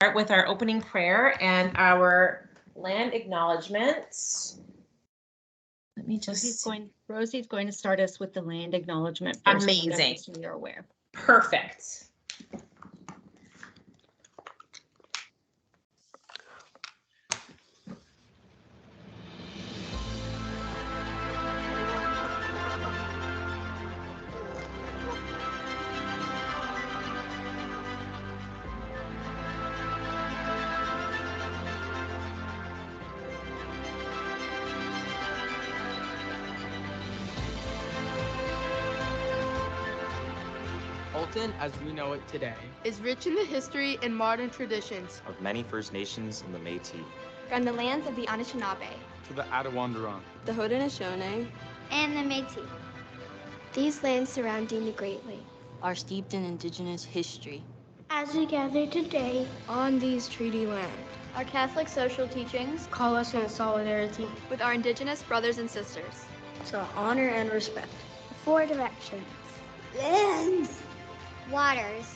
Start with our opening prayer and our land acknowledgements. Let me just. Rosie's going to start us with the land acknowledgement first. Amazing. So you're aware. Perfect. Halton, as we know it today, is rich in the history and modern traditions of many First Nations and the Métis, from the lands of the Anishinaabe to the Attawandaron, the Haudenosaunee, and the Métis. These lands surrounding me greatly are steeped in Indigenous history. As we gather today on these treaty lands, our Catholic social teachings call us in solidarity with our Indigenous brothers and sisters. So honor and respect. 4 directions: lands, waters,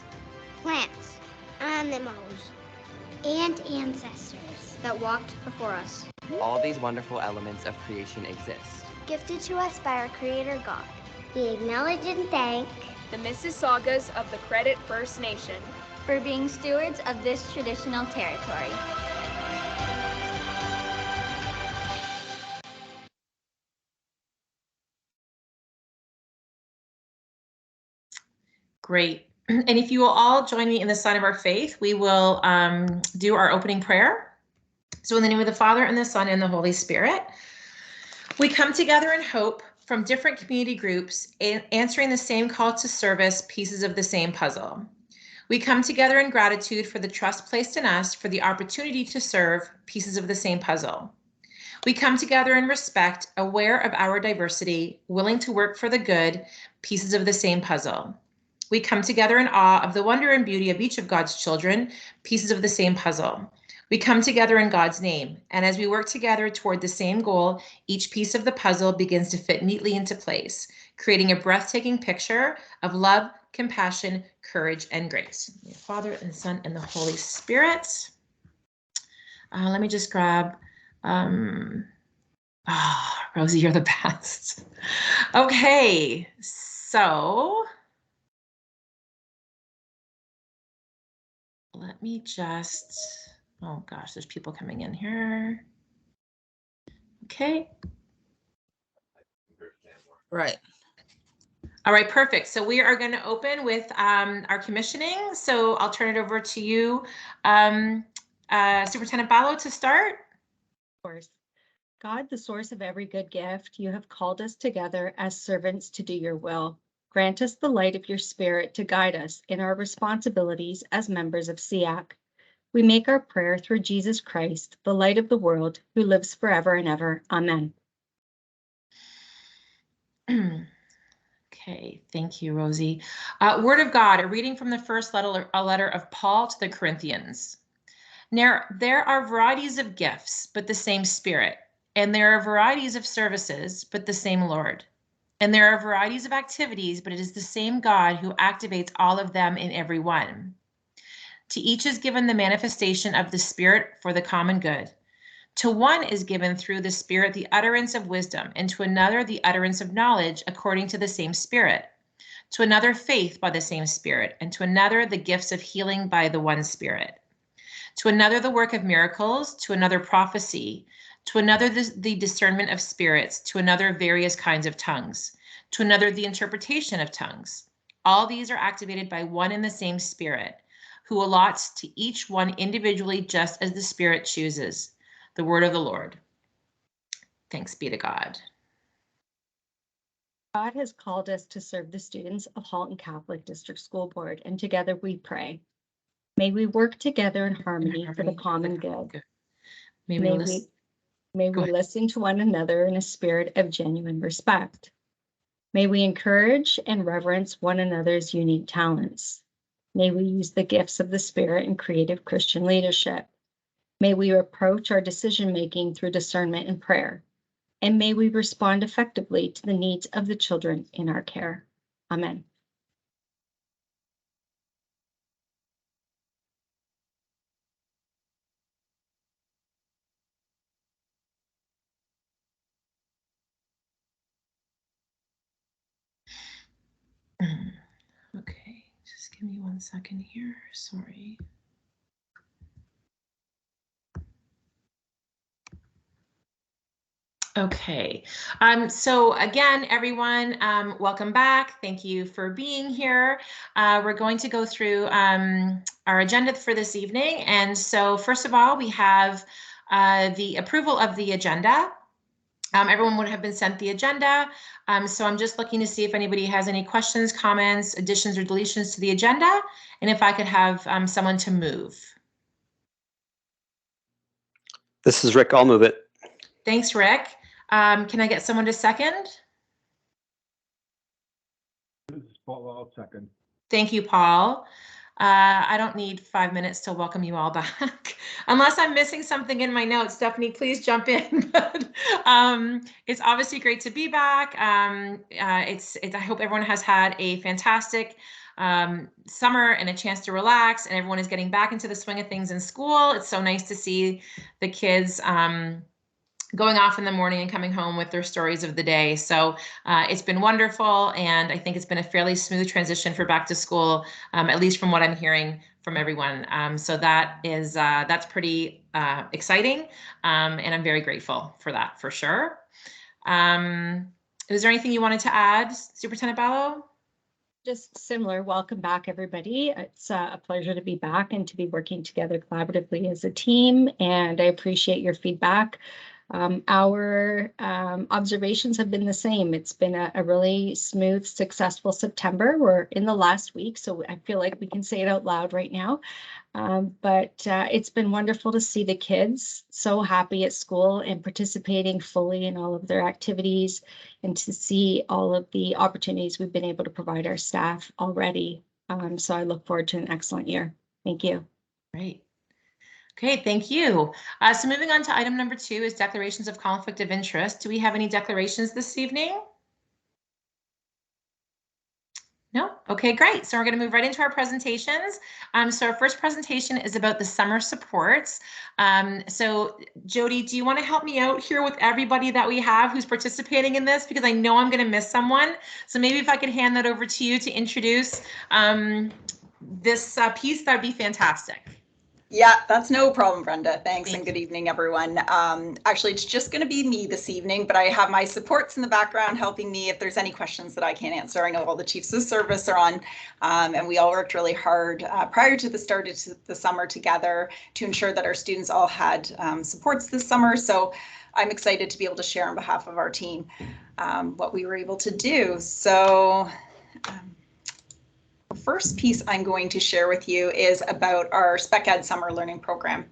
plants, animals, and ancestors that walked before us. All these wonderful elements of creation exist, gifted to us by our Creator God. We acknowledge and thank the Mississaugas of the Credit First Nation for being stewards of this traditional territory. Great. And if you will all join me in the sign of our faith, we will do our opening prayer. So in the name of the Father, and the Son, and the Holy Spirit, we come together in hope from different community groups, answering the same call to service, pieces of the same puzzle. We come together in gratitude for the trust placed in us for the opportunity to serve, pieces of the same puzzle. We come together in respect, aware of our diversity, willing to work for the good, pieces of the same puzzle. We come together in awe of the wonder and beauty of each of God's children, pieces of the same puzzle. We come together in God's name, and as we work together toward the same goal, each piece of the puzzle begins to fit neatly into place, creating a breathtaking picture of love, compassion, courage, and grace. The Father, and the Son, and the Holy Spirit. Let me just grab, Rosie, you're the best. Okay, so let me just, oh gosh, there's people coming in here. Okay. right. All right, perfect. So we are going to open with our commissioning. So I'll turn it over to you, Superintendent Ballo, to start. Of course. God, the source of every good gift, you have called us together as servants to do your will. Grant us the light of your Spirit to guide us in our responsibilities as members of SEAC. We make our prayer through Jesus Christ, the light of the world, who lives forever and ever. Amen. Okay, thank you, Rosie. Word of God, a reading from the first letter of Paul to the Corinthians. Now, there are varieties of gifts, but the same Spirit. And there are varieties of services, but the same Lord. And there are varieties of activities, but it is the same God who activates all of them in every one. To each is given the manifestation of the Spirit for the common good. To one is given through the Spirit the utterance of wisdom, and to another the utterance of knowledge according to the same Spirit. To another faith by the same Spirit, and to another the gifts of healing by the one Spirit. To another the work of miracles, to another prophecy, to another the discernment of spirits, to another various kinds of tongues, to another the interpretation of tongues. All these are activated by one and the same Spirit, who allots to each one individually just as the Spirit chooses. The word of the Lord. Thanks be to God. God has called us to serve the students of Halton Catholic District School Board, and together we pray. May we work together in harmony for the common good. May we listen to one another in a spirit of genuine respect. May we encourage and reverence one another's unique talents. May we use the gifts of the Spirit in creative Christian leadership. May we approach our decision-making through discernment and prayer. And may we respond effectively to the needs of the children in our care. Amen. Okay, just give me 1 second here. Sorry. Okay, so again, everyone, welcome back. Thank you for being here. We're going to go through our agenda for this evening. And so first of all, we have the approval of the agenda. Everyone would have been sent the agenda. So I'm just looking to see if anybody has any questions, comments, additions, or deletions to the agenda, and if I could have someone to move. This is Rick. I'll move it. Thanks, Rick. Can I get someone to second? This is Paul. I'll second. Thank you, Paul. I don't need 5 minutes to welcome you all back. Unless I'm missing something in my notes, Stephanie, please jump in. But, it's obviously great to be back. I hope everyone has had a fantastic summer and a chance to relax, and everyone is getting back into the swing of things in school. It's so nice to see the kids going off in the morning and coming home with their stories of the day. So it's been wonderful, and I think it's been a fairly smooth transition for back to school, at least from what I'm hearing from everyone. So that's pretty exciting, and I'm very grateful for that, for sure. Is there anything you wanted to add, Superintendent Ballo? Just similar. Welcome back, everybody. It's a pleasure to be back and to be working together collaboratively as a team, and I appreciate your feedback. Our observations have been the same. It's been a really smooth, successful September. We're in the last week, so I feel like we can say it out loud right now. But it's been wonderful to see the kids so happy at school and participating fully in all of their activities, and to see all of the opportunities we've been able to provide our staff already. So I look forward to an excellent year. Thank you. Great. Okay, thank you. So moving on to item number 2 is declarations of conflict of interest. Do we have any declarations this evening? No? Okay, great. So we're going to move right into our presentations. So our first presentation is about the summer supports. So Jody, do you want to help me out here with everybody that we have who's participating in this? Because I know I'm going to miss someone. So maybe if I could hand that over to you to introduce this piece, that'd be fantastic. Yeah, that's no problem, Brenda. Thanks, and good evening, everyone. Actually, it's just going to be me this evening, but I have my supports in the background helping me if there's any questions that I can't answer. I know all the chiefs of service are on, and we all worked really hard prior to the start of the summer together to ensure that our students all had supports this summer. So I'm excited to be able to share on behalf of our team what we were able to do. So the first piece I'm going to share with you is about our Spec Ed Summer Learning Program.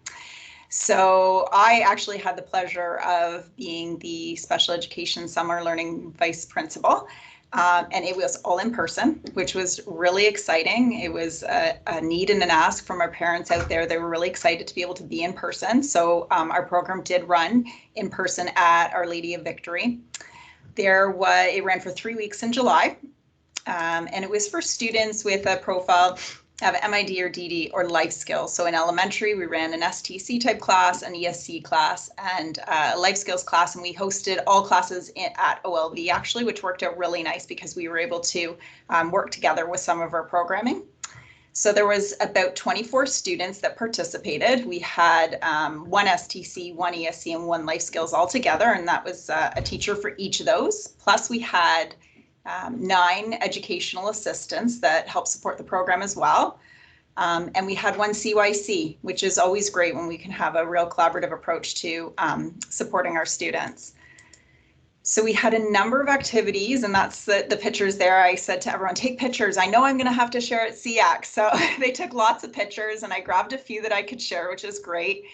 So I actually had the pleasure of being the Special Education Summer Learning Vice Principal, and it was all in person, which was really exciting. It was a need and an ask from our parents out there. They were really excited to be able to be in person. So our program did run in person at Our Lady of Victory. It ran for 3 weeks in July. And it was for students with a profile of MID or DD or life skills. So in elementary, we ran an STC type class, an ESC class, and a life skills class. And we hosted all classes at OLV actually, which worked out really nice because we were able to work together with some of our programming. So there was about 24 students that participated. We had 1 STC, 1 ESC, and 1 life skills all together. And that was a teacher for each of those. Plus we had 9 educational assistants that help support the program as well. And we had 1 CYC, which is always great when we can have a real collaborative approach to supporting our students. So we had a number of activities, and that's the pictures there. I said to everyone, take pictures. I know I'm going to have to share at SEAC. So they took lots of pictures, and I grabbed a few that I could share, which is great.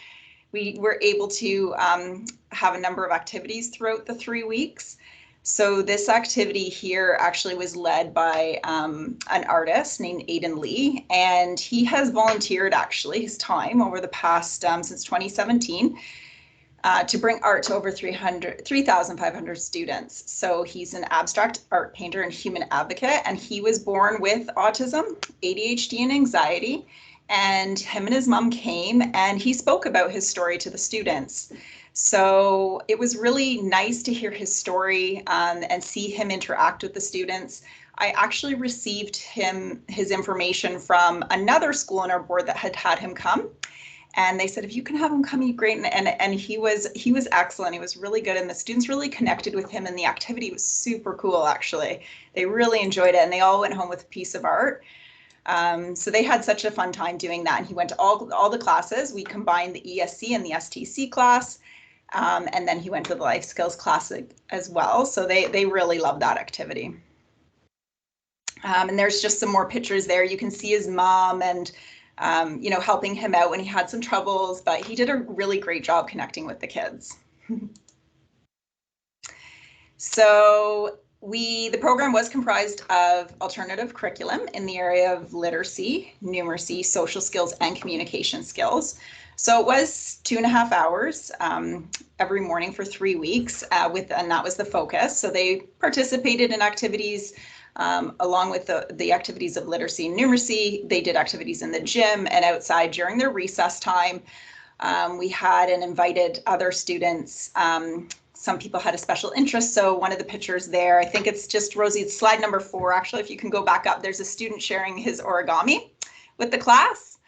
We were able to have a number of activities throughout the 3 weeks. So this activity here actually was led by an artist named Aidan Lee, and he has volunteered actually his time over the past, since 2017, to bring art to over 3,500 students. So he's an abstract art painter and human advocate, and he was born with autism, ADHD, and anxiety. And him and his mom came, and he spoke about his story to the students. So it was really nice to hear his story and see him interact with the students. I actually received his information from another school on our board that had him come. And they said, if you can have him come, he'd great. And he was excellent. He was really good. And the students really connected with him. And the activity was super cool, actually. They really enjoyed it. And they all went home with a piece of art. So they had such a fun time doing that. And he went to all the classes. We combined the ESC and the STC class. And then he went to the life skills class as well. So they really loved that activity. And there's just some more pictures there. You can see his mom and you know, helping him out when he had some troubles, but he did a really great job connecting with the kids. So the program was comprised of alternative curriculum in the area of literacy, numeracy, social skills, and communication skills. So it was 2.5 hours every morning for 3 weeks, and that was the focus. So they participated in activities along with the activities of literacy and numeracy. They did activities in the gym and outside during their recess time. We had and invited other students. Some people had a special interest. So one of the pictures there, I think it's just Rosie, it's slide number 4. Actually, if you can go back up, there's a student sharing his origami with the class.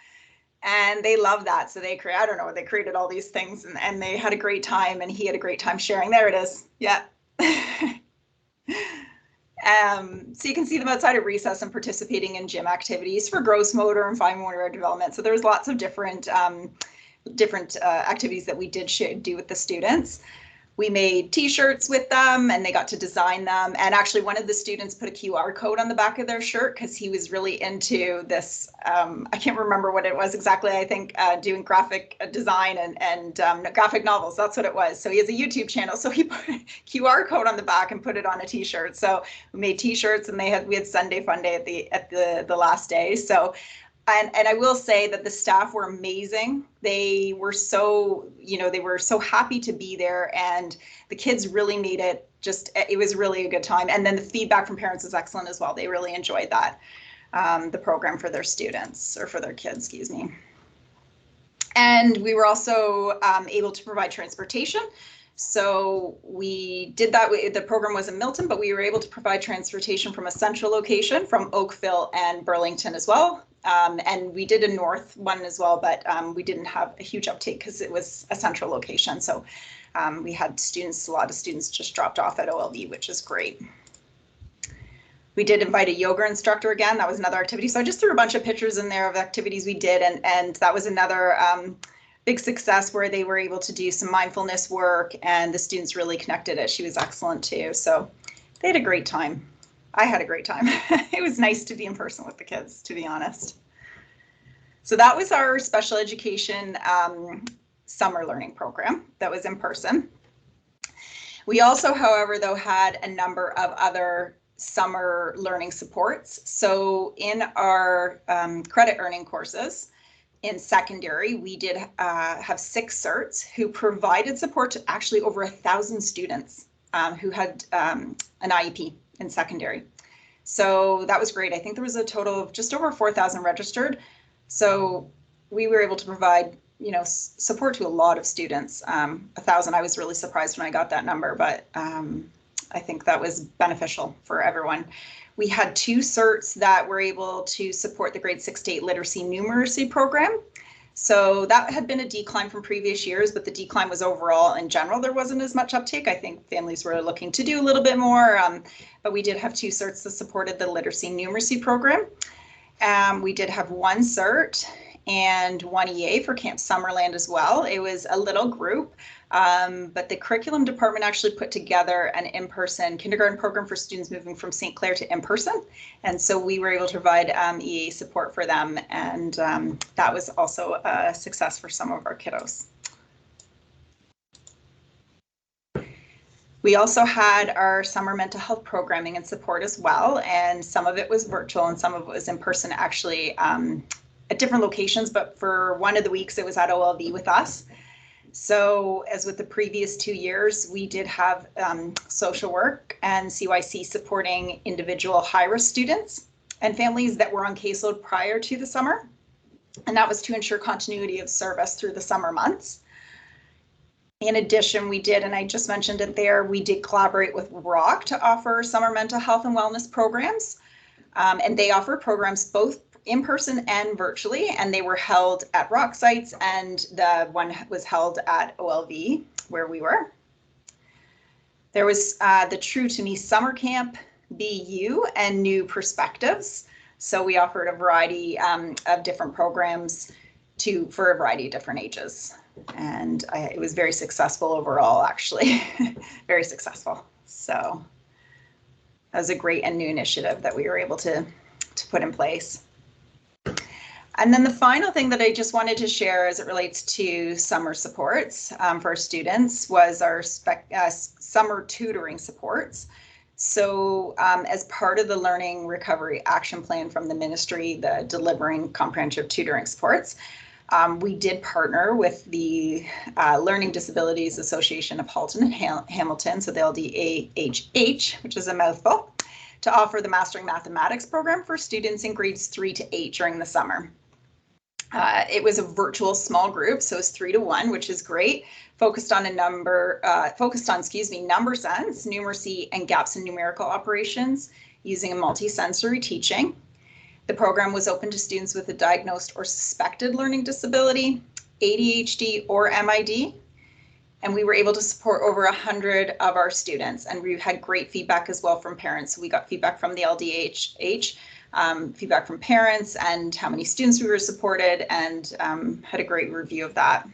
And they love that. So they created all these things and they had a great time, and he had a great time sharing. There it is. Yeah. So you can see them outside of recess and participating in gym activities for gross motor and fine motor development. So there's lots of different activities that we did do with the students. We made t-shirts with them and they got to design them. And actually one of the students put a QR code on the back of their shirt because he was really into this, I can't remember what it was exactly, I think doing graphic design and graphic novels, that's what it was. So he has a YouTube channel, so he put a QR code on the back and put it on a t-shirt. So we made t-shirts and we had Sunday Fun Day at the last day. So and I will say that the staff were amazing. They were so, they were so happy to be there, and the kids really made it it was really a good time. And then the feedback from parents was excellent as well. They really enjoyed that, the program for their students, or for their kids, excuse me. And we were also able to provide transportation. So we did that. The program was in Milton, but we were able to provide transportation from a central location from Oakville and Burlington as well. And we did a north one as well, but we didn't have a huge uptake because it was a central location. So we had a lot of students just dropped off at OLV, which is great. We did invite a yoga instructor again. That was another activity. So I just threw a bunch of pictures in there of activities we did. And that was another big success where they were able to do some mindfulness work, and the students really connected it. She was excellent too. So they had a great time. I had a great time. It was nice to be in person with the kids, to be honest. So that was our special education summer learning program that was in person. We also, however, though, had a number of other summer learning supports. So in our credit earning courses in secondary, we did have 6 certs who provided support to actually over 1,000 students who had an IEP in secondary. So that was great. I think there was a total of just over 4,000 registered. So we were able to provide, support to a lot of students. 1,000, I was really surprised when I got that number, but I think that was beneficial for everyone. We had 2 certs that were able to support the grade 6 to 8 literacy numeracy program. So that had been a decline from previous years, but the decline was overall in general. There wasn't as much uptake. I think families were looking to do a little bit more, but we did have 2 certs that supported the literacy numeracy program. We did have 1 cert and 1 EA for Camp Summerland as well. It was a little group, but the curriculum department actually put together an in-person kindergarten program for students moving from St. Clair to in-person. And so we were able to provide EA support for them. And that was also a success for some of our kiddos. We also had our summer mental health programming and support as well. And some of it was virtual and some of it was in person, actually at different locations. But for one of the weeks, it was at OLV with us. So as with the previous 2 years, we did have social work and CYC supporting individual high-risk students and families that were on caseload prior to the summer. And that was to ensure continuity of service through the summer months. In addition, we did, and I just mentioned it there, we did collaborate with ROC to offer summer mental health and wellness programs. And they offer programs both in person and virtually, and they were held at ROC sites, and the one was held at OLV where we were. There was the True to Me Summer Camp, BU, and New Perspectives. So we offered a variety of different programs for a variety of different ages. And it was very successful overall, actually, very successful. So that was a great and new initiative that we were able to put in place. And then the final thing that I just wanted to share as it relates to summer supports for our students was our summer tutoring supports. So as part of the Learning Recovery Action Plan from the ministry, the Delivering Comprehensive Tutoring Supports, we did partner with the Learning Disabilities Association of Halton and Hamilton, so the LDAHH, which is a mouthful, to offer the Mastering Mathematics program for students in grades 3 to 8 during the summer. It was a virtual small group, so it's 3 to 1, which is great. Focused on number sense, numeracy, and gaps in numerical operations using a multi-sensory teaching. The program was open to students with a diagnosed or suspected learning disability, ADHD, or MID. And we were able to support over 100 of our students, and we had great feedback as well from parents. So we got feedback from the LDHH, feedback from parents, and how many students we were supported, and had a great review of that.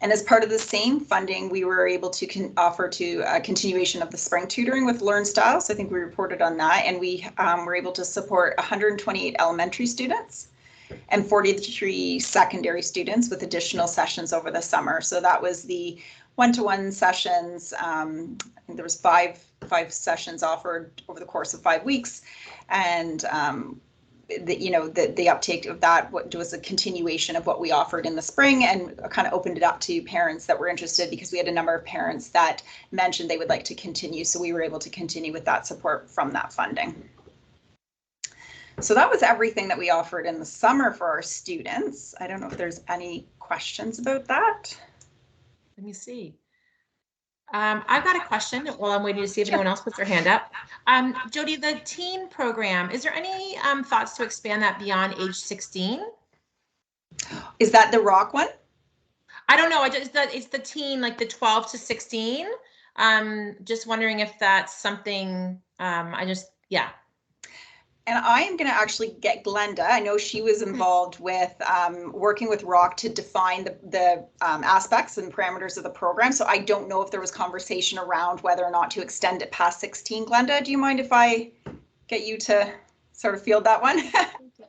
And as part of the same funding, we were able to offer a continuation of the spring tutoring with Learn Style. So I think we reported on that, and we were able to support 128 elementary students and 43 secondary students with additional sessions over the summer. So that was the one-to-one sessions. I think there was five sessions offered over the course of 5 weeks, and the uptake of that was a continuation of what we offered in the spring, and kind of opened it up to parents that were interested, because we had a number of parents that mentioned they would like to continue. So we were able to continue with that support from that funding. So that was everything that we offered in the summer for our students. I don't know if there's any questions about that. Let me see. I've got a question while I'm waiting to see if anyone else puts their hand up. Jody, the teen program, is there any thoughts to expand that beyond age 16? Is that the ROC one? I don't know. It's the teen, like the 12 to 16. Just wondering if that's something. Yeah. And I am going to actually get Glenda. I know she was involved with working with ROC to define the aspects and parameters of the program. So I don't know if there was conversation around whether or not to extend it past 16. Glenda, do you mind if I get you to sort of field that one?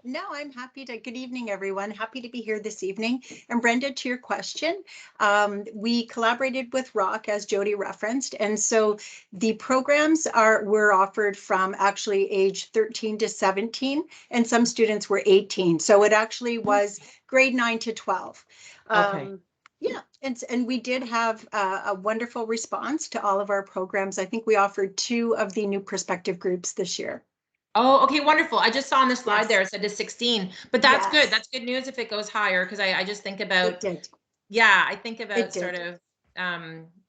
No, I'm happy to. Good evening, everyone. Happy to be here this evening. And Brenda, to your question, we collaborated with ROC, as Jody referenced, and so the programs were offered from actually age 13 to 17, and some students were 18. So it actually was grade 9 to 12. Okay. Yeah, and we did have a wonderful response to all of our programs. I think we offered 2 of the new perspective groups this year. Oh, okay, wonderful. I just saw on the slide there, it said to 16, but that's good. That's good news if it goes higher, because I just think about, I think about sort of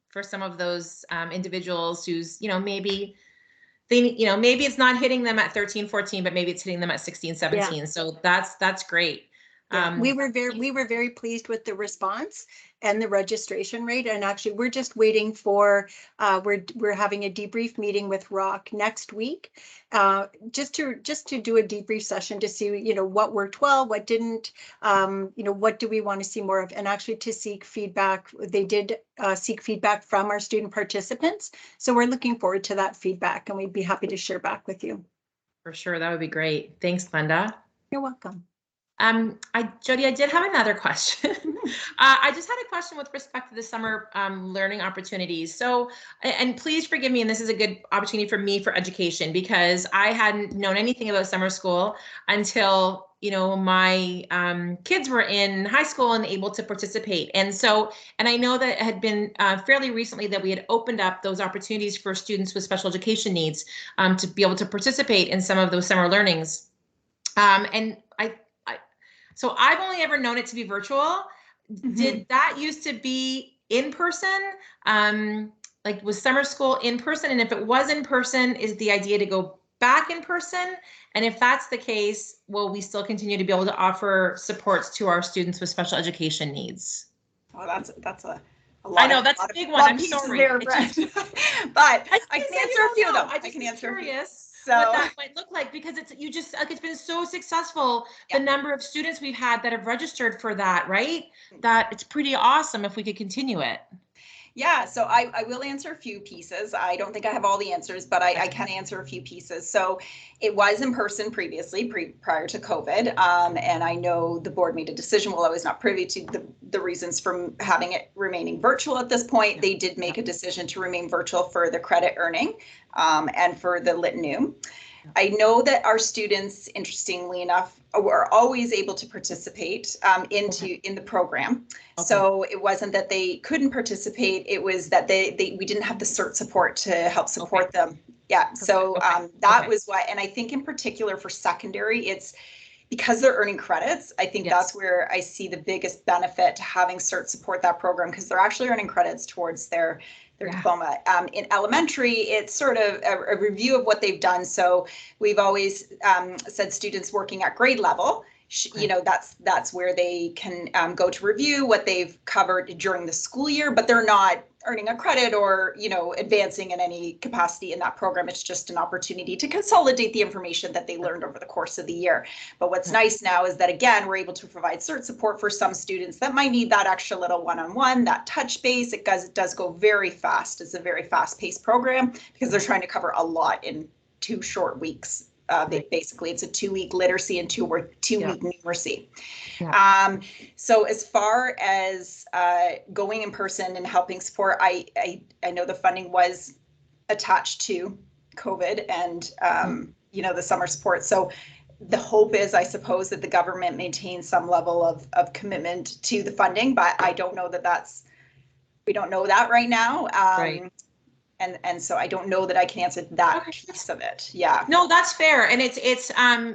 for some of those individuals who's, maybe maybe it's not hitting them at 13, 14, but maybe it's hitting them at 16, 17. Yeah. So that's great. Yeah, we were very pleased with the response and the registration rate. And actually, we're just waiting for we're having a debrief meeting with ROC next week, just to do a debrief session to see what worked well, what didn't, what do we want to see more of, and actually to seek feedback. They did seek feedback from our student participants, so we're looking forward to that feedback, and we'd be happy to share back with you. For sure, that would be great. Thanks, Glenda. You're welcome. Jody, I did have another question. I just had a question with respect to the summer learning opportunities. So, and please forgive me, and this is a good opportunity for me for education, because I hadn't known anything about summer school until, my kids were in high school and able to participate. And so, and I know that it had been fairly recently that we had opened up those opportunities for students with special education needs to be able to participate in some of those summer learnings. So I've only ever known it to be virtual. Mm-hmm. Did that used to be in person? Like was summer school in person? And if it was in person, is the idea to go back in person? And if that's the case, will we still continue to be able to offer supports to our students with special education needs? Oh, that's a lot. I know that's a big one. I'm sorry. There, but I can answer a few of them. I can answer a few. So what that might look like, because it's it's been so successful. The number of students we've had that have registered for that, right? That it's pretty awesome if we could continue it. Yeah, so I will answer a few pieces. I don't think I have all the answers, but I can answer a few pieces. So it was in person previously, prior to COVID. And I know the board made a decision, while I was not privy to the reasons for having it remaining virtual at this point. They did make a decision to remain virtual for the credit earning and for the Lit Noom. I know that our students, interestingly enough, were always able to participate in the program. Okay. So it wasn't that they couldn't participate, it was that we didn't have the CERT support to help support them. Yeah, perfect. So that was why, and I think in particular for secondary, it's because they're earning credits. I think that's where I see the biggest benefit to having CERT support that program, because they're actually earning credits towards their diploma. In elementary, it's sort of a review of what they've done. So we've always said students working at grade level, you know, that's where they can go to review what they've covered during the school year, but they're not earning a credit or, you know, advancing in any capacity in that program. It's just an opportunity to consolidate the information that they learned over the course of the year. But what's nice now is that, again, we're able to provide CERT support for some students that might need that extra little one-on-one, that touch base. It does go very fast. It's a very fast-paced program because they're trying to cover a lot in 2 short weeks. Basically, it's a 2-week literacy and 2-week numeracy. Yeah. So as far as going in person and helping support, I know the funding was attached to COVID and you know, the summer support. So the hope is, I suppose, that the government maintains some level of commitment to the funding, but I don't know that we don't know that right now. Right. And so I don't know that I can answer that piece of it. Yeah. No, that's fair. And it's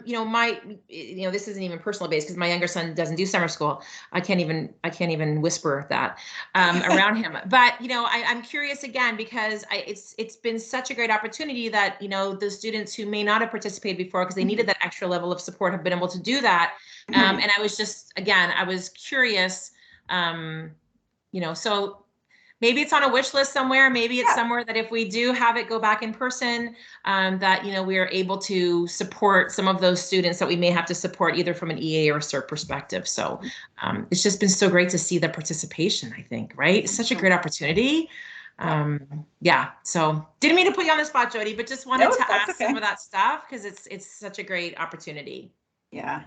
you know, this isn't even personal based because my younger son doesn't do summer school. I can't even whisper that around him. But you know, I'm curious again because it's been such a great opportunity that, you know, the students who may not have participated before because they needed that extra level of support have been able to do that. And I was just, again, I was curious, you know, so maybe it's on a wish list somewhere. Maybe it's somewhere that if we do have it go back in person, that, you know, we are able to support some of those students that we may have to support either from an EA or CERT perspective. So it's just been so great to see the participation, I think, right? It's such a great opportunity. Yeah, so didn't mean to put you on the spot, Jody, but just wanted to ask some of that stuff because it's such a great opportunity. Yeah.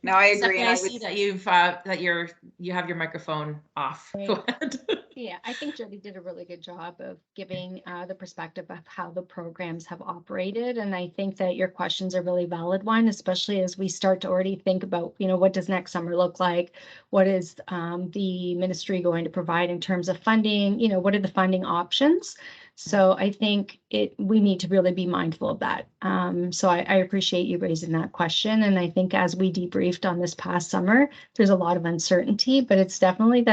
No, I agree. And I see that you have your microphone off. Right. Go ahead. Yeah, I think Jody did a really good job of giving the perspective of how the programs have operated. And I think that your question's a really valid one, especially as we start to already think about, you know, what does next summer look like? What is the ministry going to provide in terms of funding? You know, what are the funding options? So I think we need to really be mindful of that. So I appreciate you raising that question. And I think as we debriefed on this past summer, there's a lot of uncertainty, but it's definitely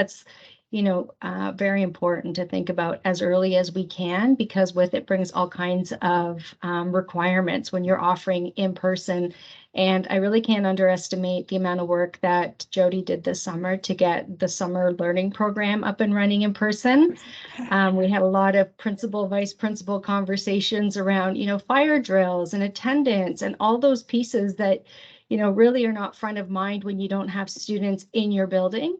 you know, very important to think about as early as we can, because with it brings all kinds of requirements when you're offering in person. And I really can't underestimate the amount of work that Jody did this summer to get the summer learning program up and running in person. We had a lot of principal, vice principal conversations around, you know, fire drills and attendance and all those pieces that, you know, really are not front of mind when you don't have students in your building.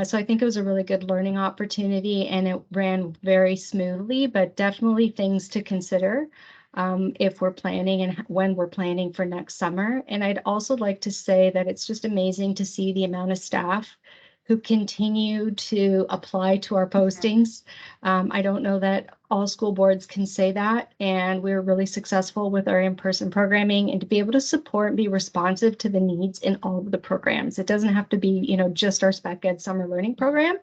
So I think it was a really good learning opportunity and it ran very smoothly, but definitely things to consider if we're planning and when we're planning for next summer. And I'd also like to say that it's just amazing to see the amount of staff who continue to apply to our postings. I don't know that all school boards can say that, and we're really successful with our in-person programming and to be able to support and be responsive to the needs in all of the programs. It doesn't have to be, you know, just our Spec Ed summer learning program,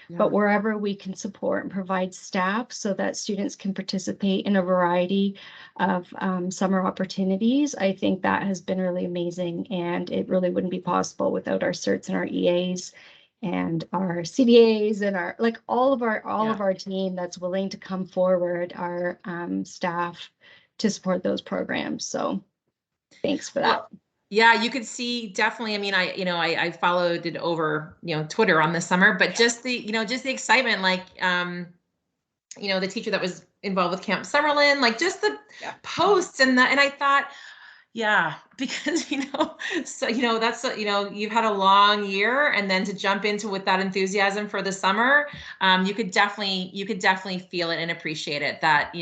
but wherever we can support and provide staff so that students can participate in a variety of summer opportunities. I think that has been really amazing, and it really wouldn't be possible without our CERTs and our EAs and our CDAs and our, like all of our team that's willing to come forward, our staff to support those programs. So thanks for that. Well, yeah, you could see definitely. I mean, I followed it over, Twitter on this summer, but just the, just the excitement, like, the teacher that was involved with Camp Summerlin, like just the posts and I thought, yeah, because, so, that's, you've had a long year, and then to jump into with that enthusiasm for the summer, you could definitely feel it and appreciate it, that,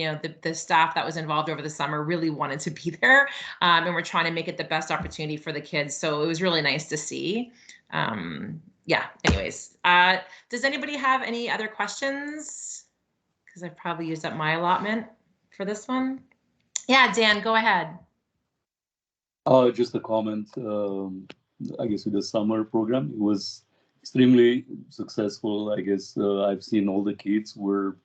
the staff that was involved over the summer really wanted to be there. And we're trying to make it the best opportunity for the kids. So it was really nice to see. Yeah, anyways, does anybody have any other questions? Because I've probably used up my allotment for this one. Yeah, Dan, go ahead. Just a comment. I guess with the summer program, it was extremely successful. I guess I've seen all the kids were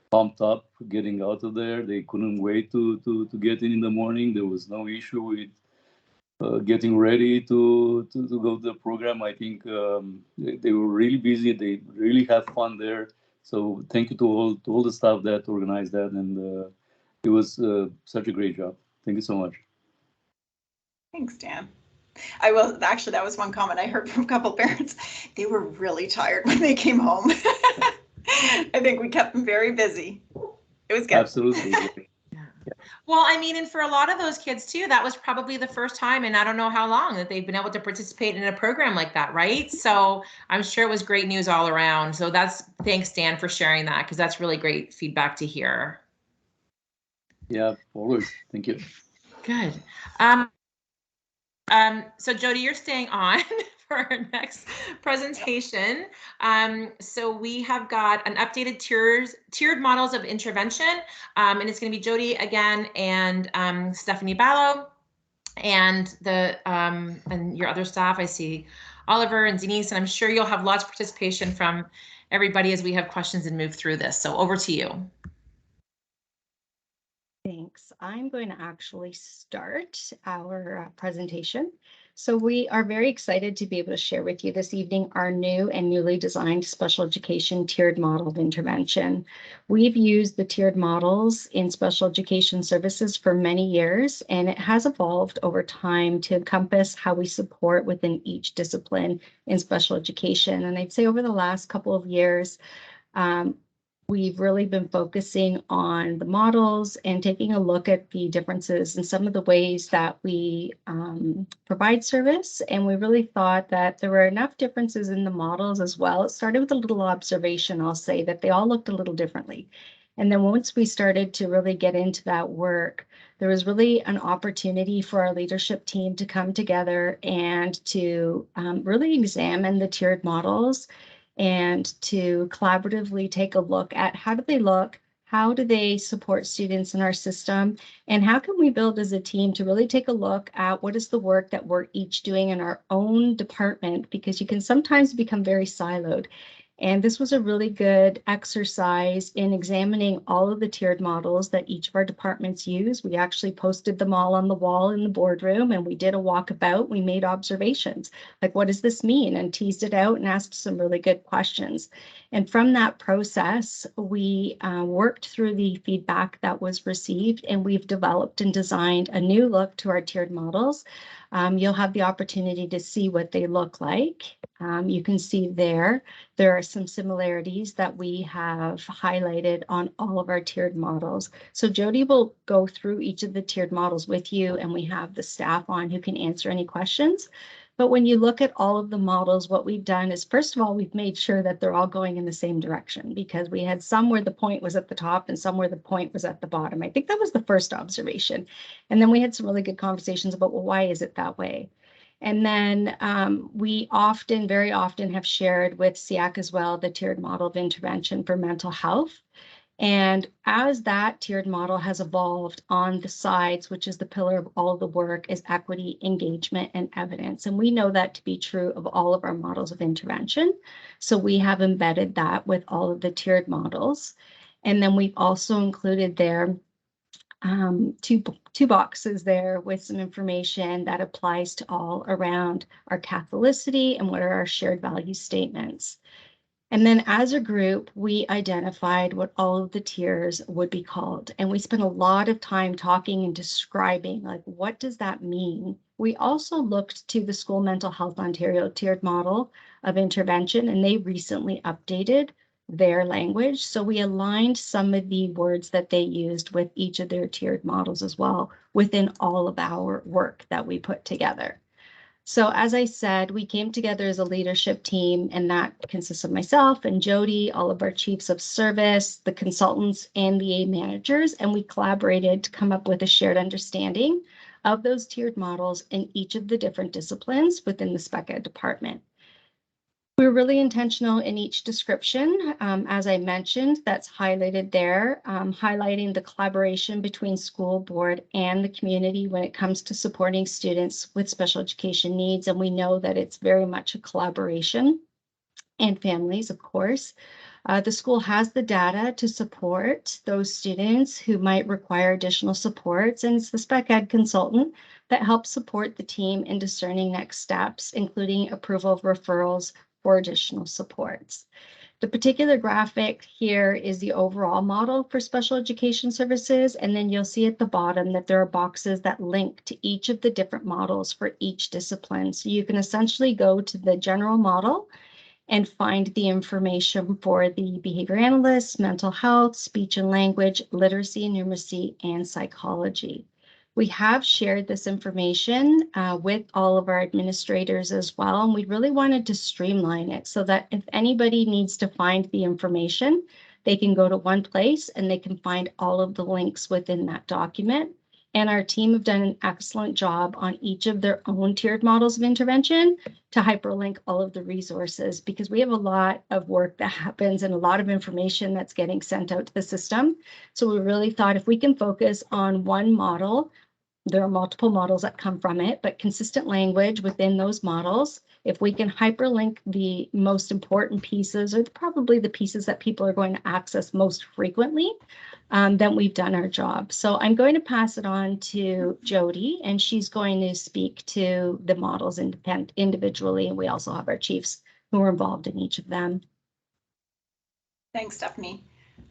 pumped up getting out of there. They couldn't wait to get in the morning. There was no issue with getting ready to go to the program. I think they were really busy. They really had fun there. So thank you to all the staff that organized that, and it was such a great job. Thank you so much. Thanks, Dan. I will actually, that was one comment I heard from a couple of parents. They were really tired when they came home. I think we kept them very busy. It was good. Absolutely. Well, I mean, and for a lot of those kids too, that was probably the first time in I don't know how long that they've been able to participate in a program like that, right? So I'm sure it was great news all around. So thanks, Dan, for sharing that, because that's really great feedback to hear. Yeah, always. Thank you. Good. So Jody, you're staying on for our next presentation. So we have got an updated tiered models of intervention, and it's going to be Jody again and Stephanie Ballo, and and your other staff. I see Oliver and Denise, and I'm sure you'll have lots of participation from everybody as we have questions and move through this. So over to you. Thanks. I'm going to actually start our presentation. So we are very excited to be able to share with you this evening our new and newly designed special education tiered model of intervention. We've used the tiered models in special education services for many years, and it has evolved over time to encompass how we support within each discipline in special education. And I'd say over the last couple of years, we've really been focusing on the models and taking a look at the differences in some of the ways that we provide service. And we really thought that there were enough differences in the models as well. It started with a little observation, I'll say, that they all looked a little differently. And then once we started to really get into that work, there was really an opportunity for our leadership team to come together and to really examine the tiered models and to collaboratively take a look at how do they look, how do they support students in our system, and how can we build as a team to really take a look at what is the work that we're each doing in our own department, because you can sometimes become very siloed. And this was a really good exercise in examining all of the tiered models that each of our departments use. We actually posted them all on the wall in the boardroom, and we did a walkabout. We made observations, like, what does this mean? And teased it out and asked some really good questions. And from that process, we worked through the feedback that was received, and we've developed and designed a new look to our tiered models. You'll have the opportunity to see what they look like. You can see there are some similarities that we have highlighted on all of our tiered models. So Jody will go through each of the tiered models with you, and we have the staff on who can answer any questions. But when you look at all of the models, what we've done is, first of all, we've made sure that they're all going in the same direction, because we had some where the point was at the top and some where the point was at the bottom. I think that was the first observation. And then we had some really good conversations about, well, why is it that way? And then we very often have shared with SEAC as well the tiered model of intervention for mental health. And as that tiered model has evolved, on the sides, which is the pillar of all of the work, is equity, engagement, and evidence. And we know that to be true of all of our models of intervention. So we have embedded that with all of the tiered models. And then we've also included there two boxes there with some information that applies to all around our Catholicity and what are our shared value statements. And then as a group, we identified what all of the tiers would be called. And we spent a lot of time talking and describing, like, what does that mean? We also looked to the School Mental Health Ontario tiered model of intervention, and they recently updated their language. So we aligned some of the words that they used with each of their tiered models as well within all of our work that we put together. So as I said, we came together as a leadership team, and that consists of myself and Jody, all of our chiefs of service, the consultants, and the aid managers, and we collaborated to come up with a shared understanding of those tiered models in each of the different disciplines within the Spec Ed department. We were really intentional in each description. As I mentioned, that's highlighted there, highlighting the collaboration between school board and the community when it comes to supporting students with special education needs. And we know that it's very much a collaboration, and families, of course. The school has the data to support those students who might require additional supports, and it's the Spec Ed consultant that helps support the team in discerning next steps, including approval of referrals for additional supports. The particular graphic here is the overall model for special education services, and then you'll see at the bottom that there are boxes that link to each of the different models for each discipline. So you can essentially go to the general model and find the information for the behavior analysts, mental health, speech and language, literacy and numeracy, and psychology. We have shared this information with all of our administrators as well, and we really wanted to streamline it so that if anybody needs to find the information, they can go to one place and they can find all of the links within that document. And our team have done an excellent job on each of their own tiered models of intervention to hyperlink all of the resources, because we have a lot of work that happens and a lot of information that's getting sent out to the system. So we really thought if we can focus on one model, there are multiple models that come from it, but consistent language within those models. If we can hyperlink the most important pieces, or probably the pieces that people are going to access most frequently, then we've done our job. So I'm going to pass it on to Jody, and she's going to speak to the models individually. And we also have our chiefs who are involved in each of them. Thanks, Stephanie.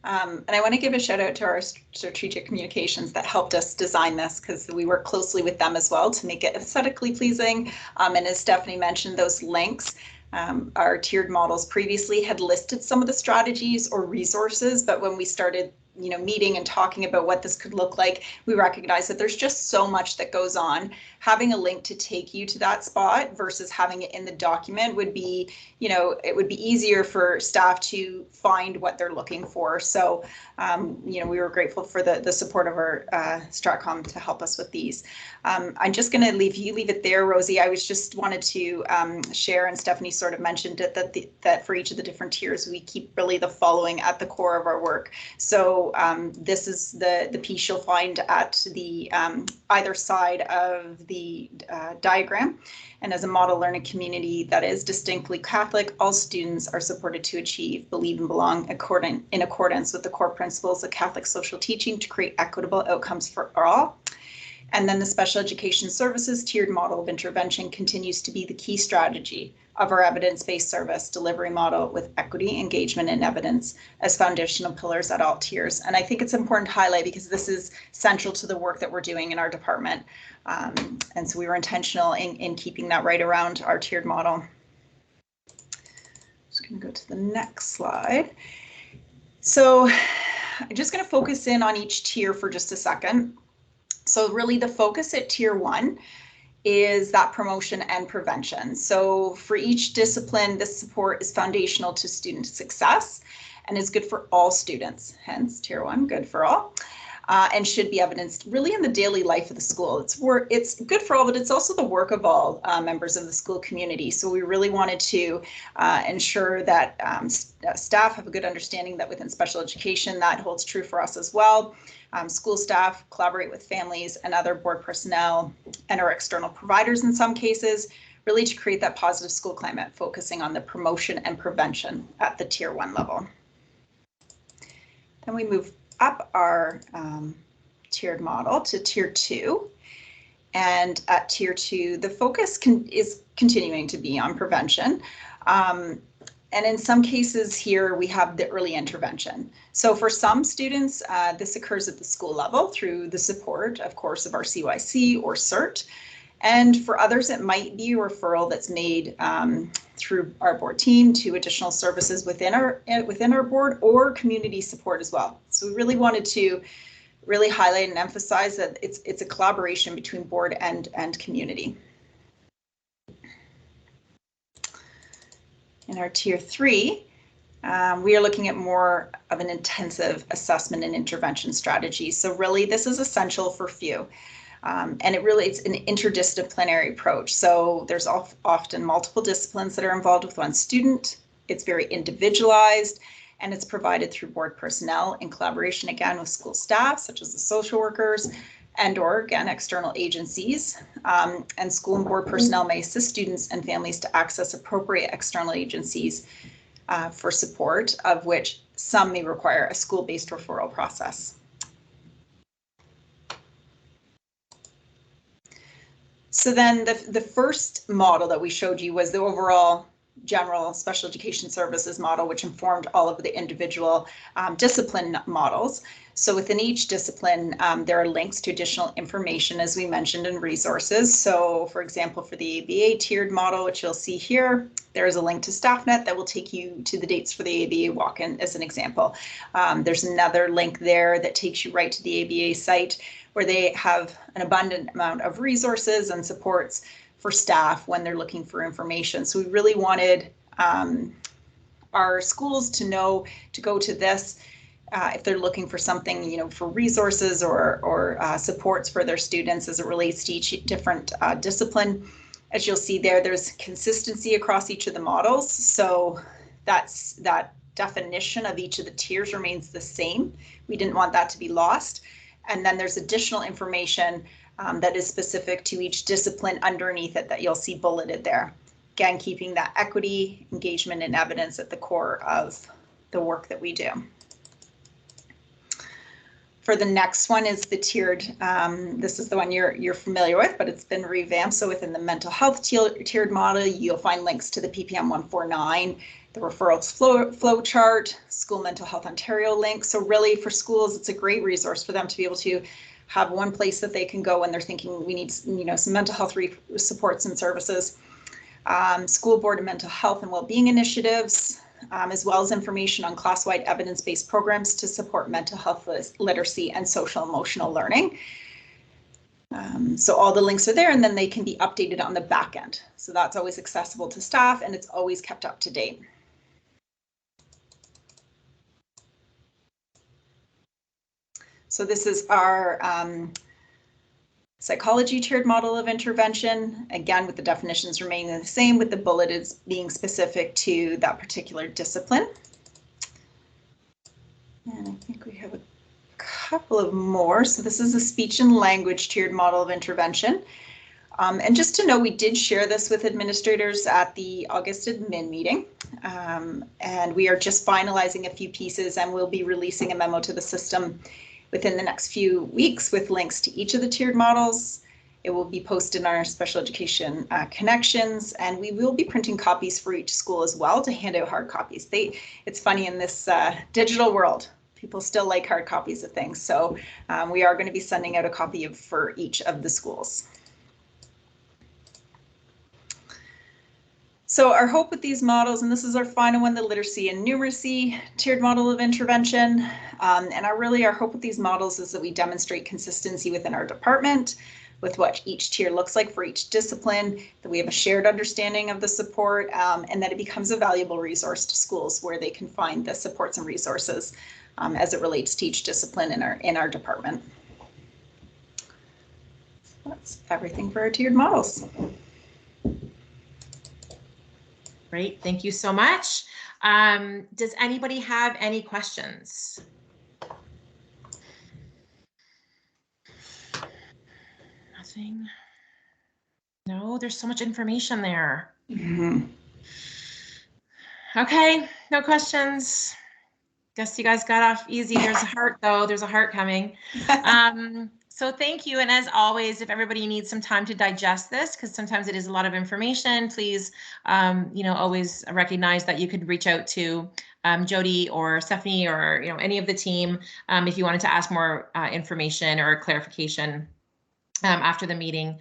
And I want to give a shout out to our strategic communications that helped us design this, because we work closely with them as well to make it aesthetically pleasing. And as Stephanie mentioned, those links, our tiered models previously had listed some of the strategies or resources, but when we started meeting and talking about what this could look like, we recognize that there's just so much that goes on. Having a link to take you to that spot versus having it in the document would be, it would be easier for staff to find what they're looking for. So, we were grateful for the support of our Stratcom to help us with these. I'm just going to leave it there, Rosie. I just wanted to share, and Stephanie sort of mentioned it, that for each of the different tiers, we keep really the following at the core of our work. So this is the piece you'll find at the either side of the diagram. And as a model learning community that is distinctly Catholic, all students are supported to achieve, believe, and belong in accordance with the core principles of Catholic social teaching to create equitable outcomes for all. And then the special education services tiered model of intervention continues to be the key strategy of our evidence-based service delivery model, with equity, engagement, and evidence as foundational pillars at all tiers. And I think it's important to highlight, because this is central to the work that we're doing in our department. And so we were intentional in keeping that right around our tiered model. Just going to go to the next slide. So I'm just going to focus in on each tier for just a second. So really the focus at tier 1 is that promotion and prevention. So for each discipline, this support is foundational to student success and is good for all students, hence tier 1, good for all, and should be evidenced really in the daily life of the school. It's good for all, but it's also the work of all members of the school community. So we really wanted to ensure that staff have a good understanding that within special education, that holds true for us as well. School staff collaborate with families and other board personnel and our external providers in some cases, really to create that positive school climate, focusing on the promotion and prevention at the tier 1 level. Then we move up our tiered model to Tier 2. And at Tier 2, the focus is continuing to be on prevention. And in some cases here, we have the early intervention. So for some students, this occurs at the school level through the support, of course, of our CYC or CERT. And for others, it might be a referral that's made through our board team to additional services within our board or community support as well. So we really wanted to really highlight and emphasize that it's a collaboration between board and community. In our Tier 3, we are looking at more of an intensive assessment and intervention strategy. So really, this is essential for few. And it's an interdisciplinary approach. So there's often multiple disciplines that are involved with one student. It's very individualized, and it's provided through board personnel in collaboration, again, with school staff, such as the social workers, and/or, again, external agencies. And school and board personnel may assist students and families to access appropriate external agencies for support, of which some may require a school-based referral process. So then the first model that we showed you was the overall general special education services model, which informed all of the individual discipline models. So within each discipline, there are links to additional information, as we mentioned, and resources. So for example, for the ABA tiered model, which you'll see here, there is a link to StaffNet that will take you to the dates for the ABA walk-in as an example. There's another link there that takes you right to the ABA site, where they have an abundant amount of resources and supports for staff when they're looking for information. So we really wanted our schools to know to go to this if they're looking for something, you know, for resources or supports for their students as it relates to each different discipline. As you'll see there, there's consistency across each of the models. So that definition of each of the tiers remains the same. We didn't want that to be lost. And then there's additional information that is specific to each discipline underneath it that you'll see bulleted there. Again, keeping that equity, engagement, and evidence at the core of the work that we do. For the next one is the tiered, this is the one you're familiar with, but it's been revamped. So within the mental health tiered model, you'll find links to the PPM 149, the referrals flow chart, School Mental Health Ontario link. So really for schools, it's a great resource for them to be able to have one place that they can go when they're thinking we need, you know, some mental health supports and services. School board and mental health and well-being initiatives, as well as information on class-wide evidence-based programs to support mental health literacy and social emotional learning. So all the links are there, and then they can be updated on the back end. So that's always accessible to staff, and it's always kept up to date. So this is our psychology tiered model of intervention, again with the definitions remaining the same, with the bulleted being specific to that particular discipline. And I think we have a couple of more. So this is a speech and language tiered model of intervention. And just to know, we did share this with administrators at the August admin meeting. And we are just finalizing a few pieces, and we'll be releasing a memo to the system within the next few weeks with links to each of the tiered models. It will be posted in our special education connections, and we will be printing copies for each school as well to hand out hard copies. It's funny, in this digital world, people still like hard copies of things. So we are going to be sending out a copy for each of the schools. So our hope with these models, and this is our final one, the literacy and numeracy tiered model of intervention. And our hope with these models is that we demonstrate consistency within our department with what each tier looks like for each discipline, that we have a shared understanding of the support, and that it becomes a valuable resource to schools where they can find the supports and resources as it relates to each discipline in our department. So that's everything for our tiered models. Great, thank you so much. Does anybody have any questions? Nothing? No, there's so much information there. Mm-hmm. Okay, no questions. Guess you guys got off easy. There's a heart though. There's a heart coming. So thank you. And as always, if everybody needs some time to digest this, because sometimes it is a lot of information, please, always recognize that you could reach out to Jody or Stephanie or, any of the team if you wanted to ask more information or clarification after the meeting.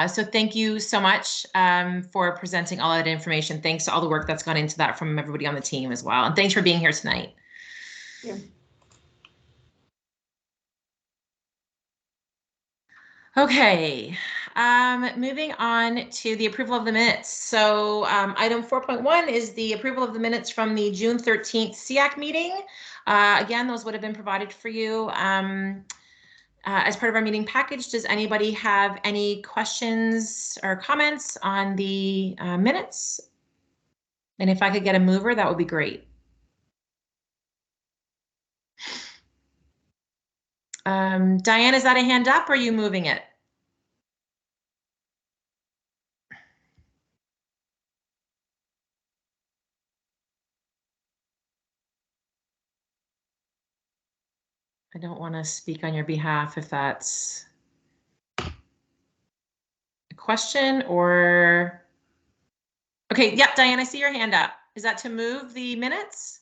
So thank you so much for presenting all that information. Thanks to all the work that's gone into that from everybody on the team as well. And thanks for being here tonight. Yeah. Okay, moving on to the approval of the minutes. So item 4.1 is the approval of the minutes from the June 13th SEAC meeting. Again, those would have been provided for you as part of our meeting package. Does anybody have any questions or comments on the minutes? And if I could get a mover, that would be great. Diane, is that a hand up or are you moving it? I don't want to speak on your behalf if that's a question or... Okay, yep, Diane, I see your hand up. Is that to move the minutes?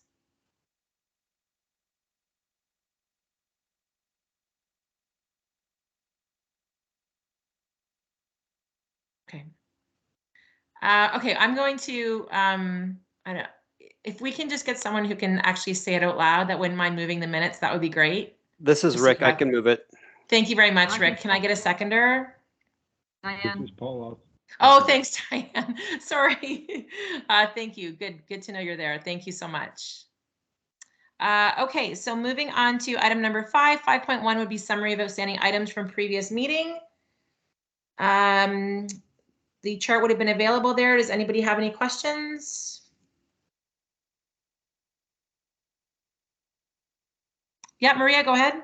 Okay. Okay, I'm going to, I don't know, if we can just get someone who can actually say it out loud that wouldn't mind moving the minutes, that would be great. This is Rick. I can move it. Thank you very much, Rick. Can I get a seconder? This is Paul. Oh, thanks, Diane. Sorry. Thank you. Good to know you're there. Thank you so much. Okay, so moving on to item number 5. 5.1 would be summary of outstanding items from previous meeting. The chart would have been available there. Does anybody have any questions? Yeah, Maria, go ahead.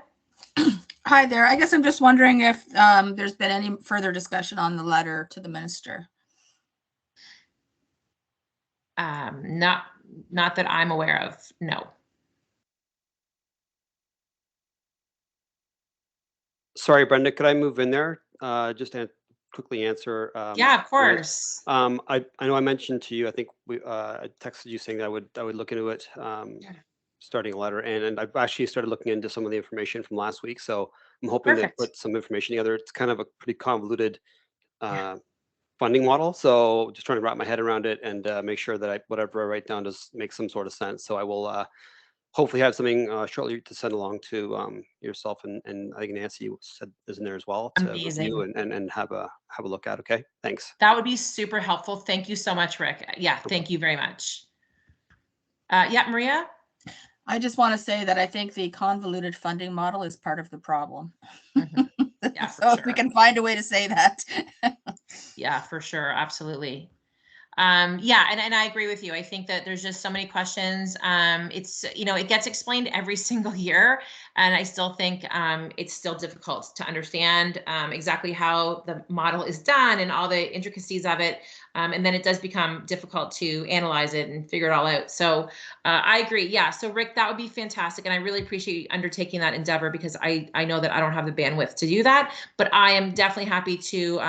Hi there. I guess I'm just wondering if there's been any further discussion on the letter to the minister. Not that I'm aware of, no. Sorry, Brenda, could I move in there? Just to quickly answer. Yeah, of course. I know I mentioned to you, I think I texted you saying that I would look into it, starting a letter, and I've actually started looking into some of the information from last week. So I'm hoping to put some information together. It's kind of a pretty convoluted funding model. So just trying to wrap my head around it and make sure that whatever I write down does make some sort of sense. So I will hopefully have something shortly to send along to yourself and I think Nancy said is in there as well to review and have a look at. Okay, thanks. That would be super helpful. Thank you so much, Rick. Yeah, thank you very much. Yeah, Maria? I just want to say that I think the convoluted funding model is part of the problem. Yeah, so if we can find a way to say that. Yeah, for sure. Absolutely. Yeah, and I agree with you. I think that there's just so many questions. It's, it gets explained every single year, and I still think it's still difficult to understand exactly how the model is done and all the intricacies of it. And then it does become difficult to analyze it and figure it all out. So I agree. Yeah. So Rick, that would be fantastic. And I really appreciate you undertaking that endeavor because I know that I don't have the bandwidth to do that, but I am definitely happy to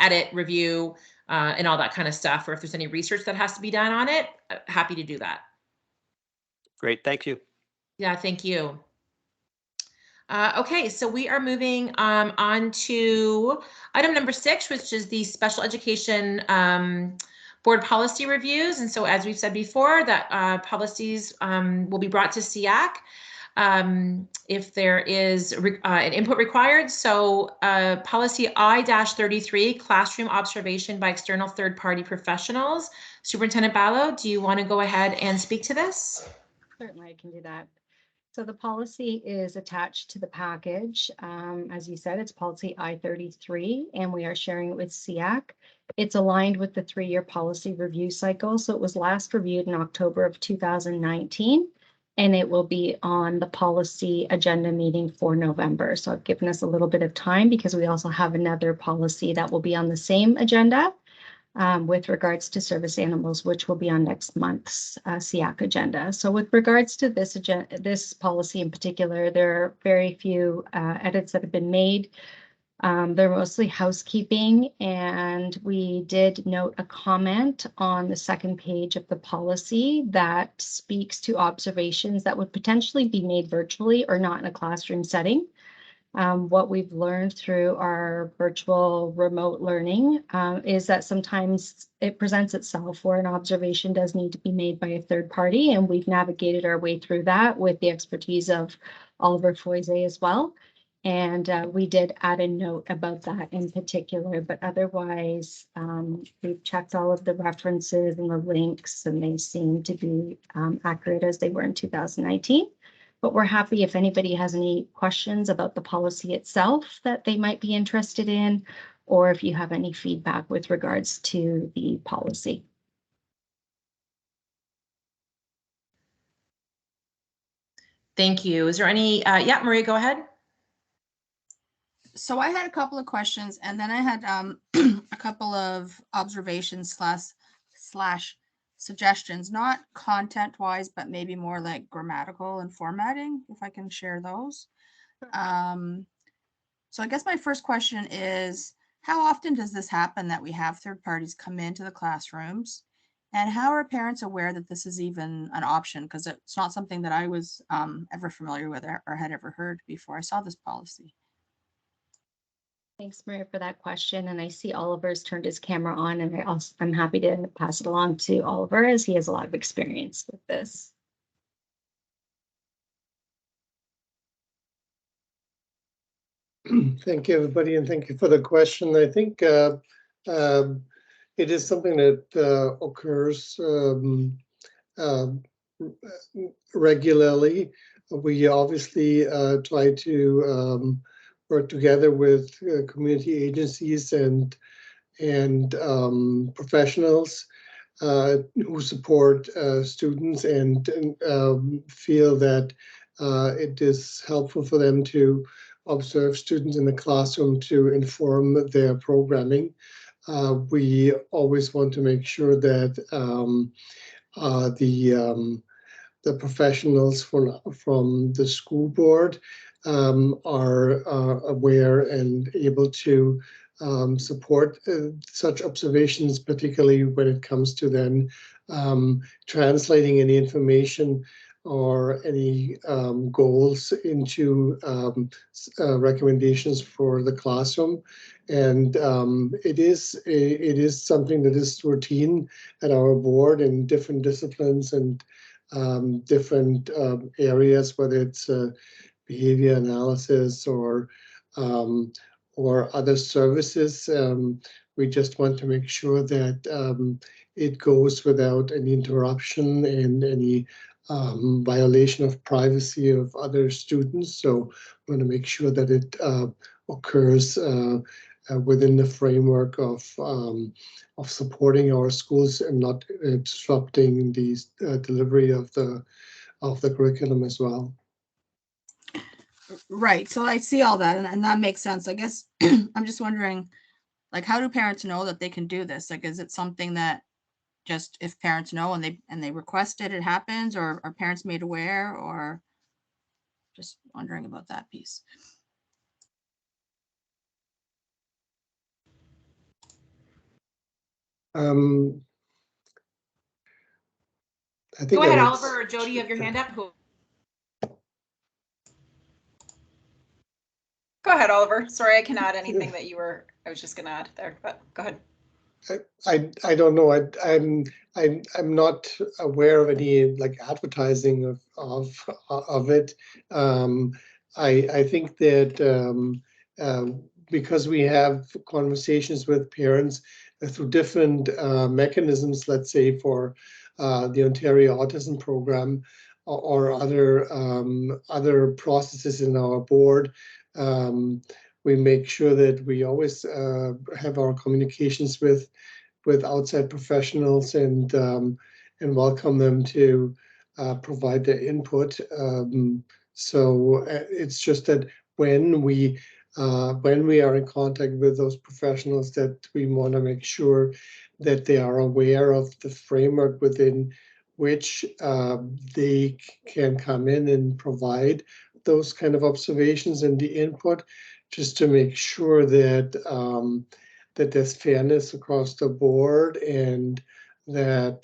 edit, review, and all that kind of stuff, or if there's any research that has to be done on it, happy to do that. Great, thank you. Yeah, thank you. Okay, so we are moving on to item number 6, which is the special education board policy reviews. And so as we've said before, that policies will be brought to SEAC if there is an input required. So policy I-33, classroom observation by external third-party professionals. Superintendent Ballo, do you want to go ahead and speak to this? Certainly, I can do that. So the policy is attached to the package. As you said, it's policy I-33, and we are sharing it with SEAC. It's aligned with the 3-year policy review cycle. So it was last reviewed in October of 2019. And it will be on the policy agenda meeting for November. So I've given us a little bit of time because we also have another policy that will be on the same agenda. with regards to service animals, which will be on next month's SEAC agenda. So with regards to this policy in particular, there are very few edits that have been made. They're mostly housekeeping, and we did note a comment on the second page of the policy that speaks to observations that would potentially be made virtually or not in a classroom setting. What we've learned through our virtual remote learning is that sometimes it presents itself where an observation does need to be made by a third party, and we've navigated our way through that with the expertise of Oliver Foise as well. And we did add a note about that in particular, but otherwise we've checked all of the references and the links, and they seem to be accurate as they were in 2019. But we're happy if anybody has any questions about the policy itself that they might be interested in, or if you have any feedback with regards to the policy. Thank you. Is there any, yeah, Maria, go ahead. So I had a couple of questions, and then I had a couple of observations slash suggestions, not content-wise, but maybe more like grammatical and formatting, if I can share those. So I guess my first question is, how often does this happen that we have third parties come into the classrooms? And how are parents aware that this is even an option? Because it's not something that I was ever familiar with or had ever heard before I saw this policy. Thanks, Maria, for that question. And I see Oliver's turned his camera on, and I'm happy to pass it along to Oliver as he has a lot of experience with this. Thank you, everybody, and thank you for the question. I think it is something that occurs regularly. We obviously try to work together with community agencies and professionals who support students and feel that it is helpful for them to observe students in the classroom to inform their programming. We always want to make sure that the professionals from the school board are aware and able to support such observations, particularly when it comes to then translating any information or any goals into recommendations for the classroom. And it is something that is routine at our board in different disciplines and different areas, whether it's behavior analysis or other services. We just want to make sure that it goes without any interruption and any violation of privacy of other students. So we want to make sure that it occurs within the framework of supporting our schools and not disrupting the delivery of the curriculum as well. Right. So I see all that, and that makes sense. I guess I'm just wondering, like, how do parents know that they can do this? Like, is it something that just if parents know and they request it, it happens, or are parents made aware, or just wondering about that piece? I think go ahead, Oliver or Jody, you have your hand up. Go ahead, Oliver. Sorry, I can add anything that I was just going to add there, but go ahead. I don't know. I'm not aware of any like advertising of it. I think that because we have conversations with parents through different mechanisms, let's say for the Ontario Autism Program or other processes in our board. We make sure that we always have our communications with outside professionals and welcome them to provide their input. So it's just that when we are in contact with those professionals, that we want to make sure that they are aware of the framework within which they can come in and provide those kind of observations and the input, just to make sure that that there's fairness across the board, and that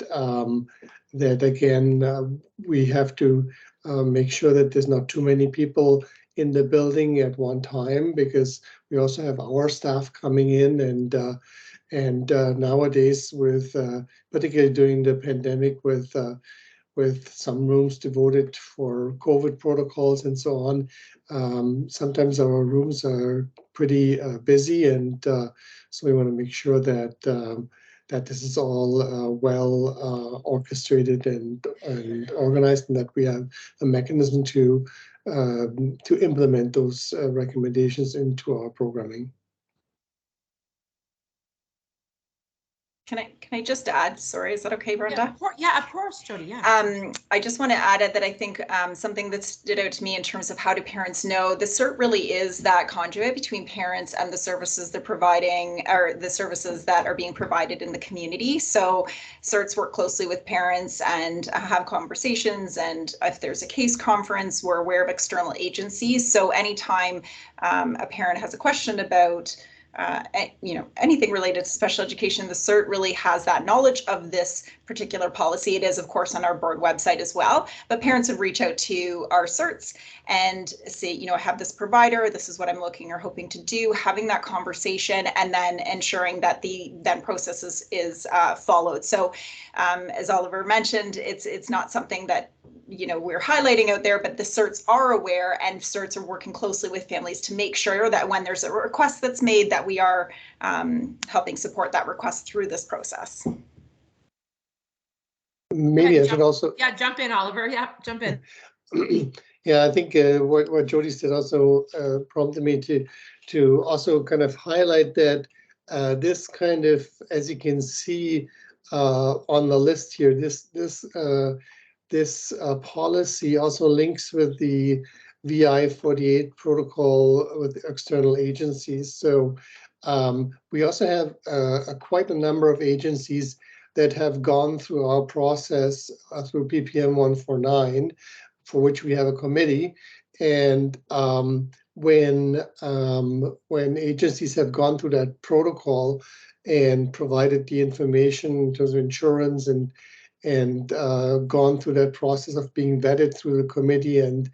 that again we have to make sure that there's not too many people in the building at one time, because we also have our staff coming in, and nowadays with particularly during the pandemic with some rooms devoted for COVID protocols and so on. Sometimes our rooms are pretty busy, and so we want to make sure that that this is all well orchestrated and organized, and that we have a mechanism to implement those recommendations into our programming. Can I just add, sorry, is that okay, Brenda? Yeah, of course, Jody, yeah. I just want to add that I think something that stood out to me in terms of how do parents know, the CERT really is that conduit between parents and the services they're providing, or the services that are being provided in the community. So CERTs work closely with parents and have conversations, and if there's a case conference, we're aware of external agencies. So anytime a parent has a question about anything related to special education, the CERT really has that knowledge of this particular policy. It is, of course, on our board website as well, but parents would reach out to our CERTs and say, I have this provider, this is what I'm looking or hoping to do, having that conversation, and then ensuring that the then process is followed. So as Oliver mentioned, it's not something that we're highlighting out there, but the CERTs are aware, and CERTs are working closely with families to make sure that when there's a request that's made, that we are helping support that request through this process. Maybe I should also... Yeah, jump in, Oliver. Yeah, jump in. Yeah, I think what Jody said also prompted me to also kind of highlight that this kind of, as you can see on the list here, this policy also links with the VI 48 protocol with external agencies. So we also have quite a number of agencies that have gone through our process through PPM 149, for which we have a committee. And when agencies have gone through that protocol and provided the information in terms of insurance and gone through that process of being vetted through the committee and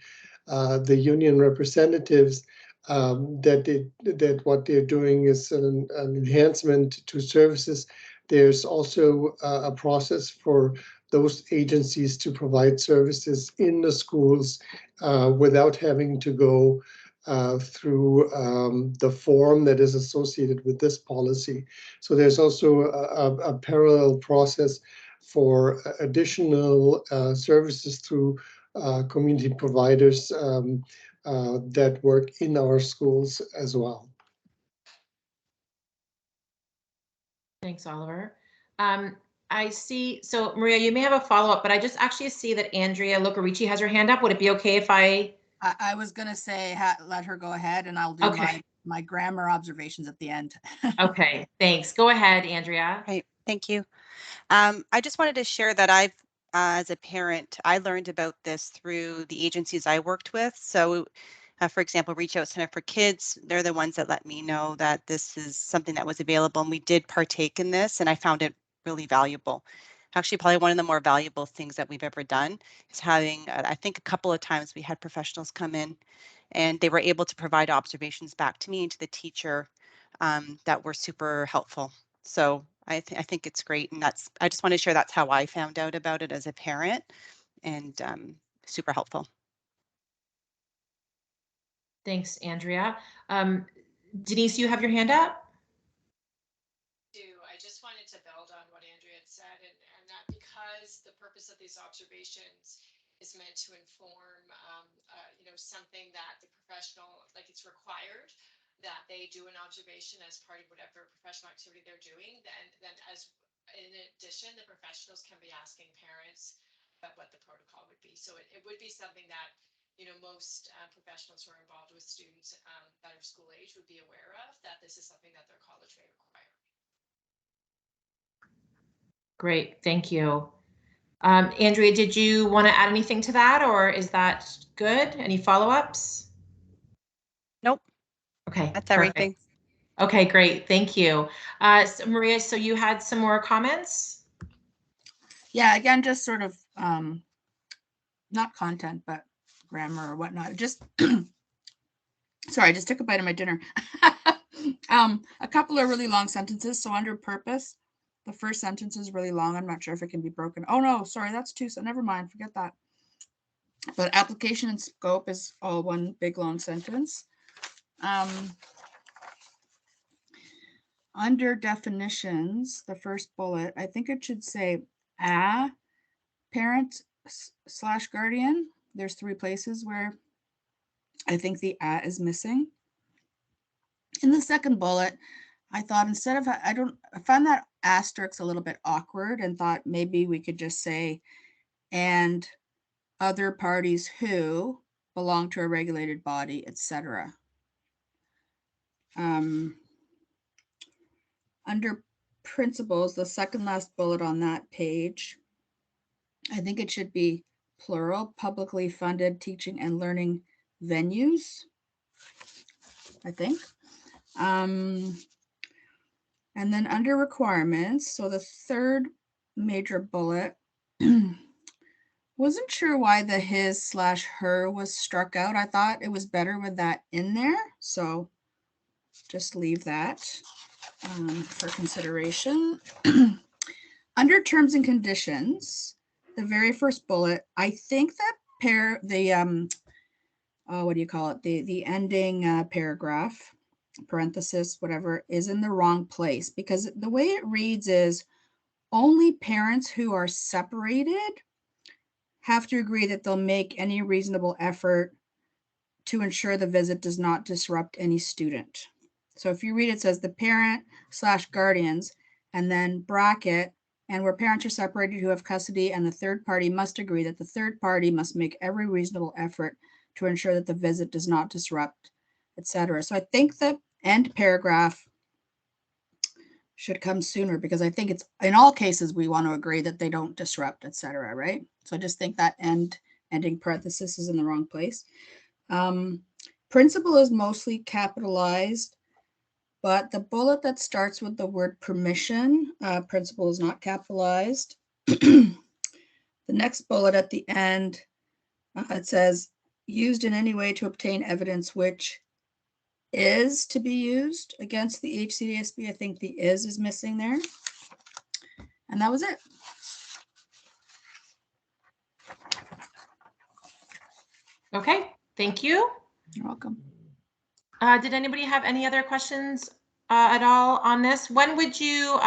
the union representatives, that what they're doing is an enhancement to services. There's also a process for those agencies to provide services in the schools without having to go through the form that is associated with this policy. So there's also a parallel process for additional services through community providers that work in our schools as well. Thanks, Oliver. I see, so Maria, you may have a follow-up, but I just actually see that Andrea Locarici has her hand up. Would it be okay if I was going to say, let her go ahead, and I'll do my grammar observations at the end. Okay, thanks. Go ahead, Andrea. Right, thank you. I just wanted to share that as a parent, I learned about this through the agencies I worked with. So, for example, Reach Out Center for Kids, they're the ones that let me know that this is something that was available, and we did partake in this, and I found it really valuable. Actually, probably one of the more valuable things that we've ever done is having, I think a couple of times we had professionals come in and they were able to provide observations back to me and to the teacher that were super helpful. So I think it's great, and I just want to share that's how I found out about it as a parent, and super helpful. Thanks, Andrea. Denise, you have your hand up? I just wanted to build on what Andrea had said, and that because the purpose of these observations is meant to inform, something that the professional, like it's required that they do an observation as part of whatever professional activity they're doing, then as in addition, the professionals can be asking parents about what the protocol would be. So it would be something that most professionals who are involved with students that are school age would be aware of, that this is something that their college may require. Great, thank you. Andrea, did you want to add anything to that, or is that good? Any follow-ups? Nope. Okay, that's perfect. everything. Okay, great, thank you. So Maria, so you had some more comments? Yeah, again, just sort of not content, but grammar or whatnot. Just sorry, I just took a bite of my dinner. A couple of really long sentences. So under purpose, the first sentence is really long. I'm not sure if it can be broken. Oh no, sorry, that's two. So never mind, forget that. But application and scope is all one big long sentence. Under definitions, the first bullet, I think it should say a parent / guardian. There's 3 places where I think the a is missing. In the second bullet, I thought instead of, I found that asterisk a little bit awkward and thought maybe we could just say, and other parties who belong to a regulated body, etc. Under principles, the second last bullet on that page, I think it should be plural, publicly funded teaching and learning venues, I think. And then under requirements, so the third major bullet, wasn't sure why the his / her was struck out. I thought it was better with that in there. So just leave that for consideration. Under terms and conditions, the very first bullet, I think that what do you call it? The ending paragraph, parenthesis, whatever, is in the wrong place, because the way it reads is only parents who are separated have to agree that they'll make any reasonable effort to ensure the visit does not disrupt any student. So if you read it, says the parent / guardians, and then bracket, and where parents are separated who have custody, and the third party must agree that the third party must make every reasonable effort to ensure that the visit does not disrupt, etc. So I think the end paragraph should come sooner, because I think it's in all cases we want to agree that they don't disrupt, etc. Right? So I just think that ending parenthesis is in the wrong place. Principal is mostly capitalized, but the bullet that starts with the word permission, principal is not capitalized. The next bullet at the end, it says used in any way to obtain evidence which is to be used against the HCDSB. I think the is missing there. And that was it. Okay, thank you. You're welcome. Did anybody have any other questions at all on this? When would you,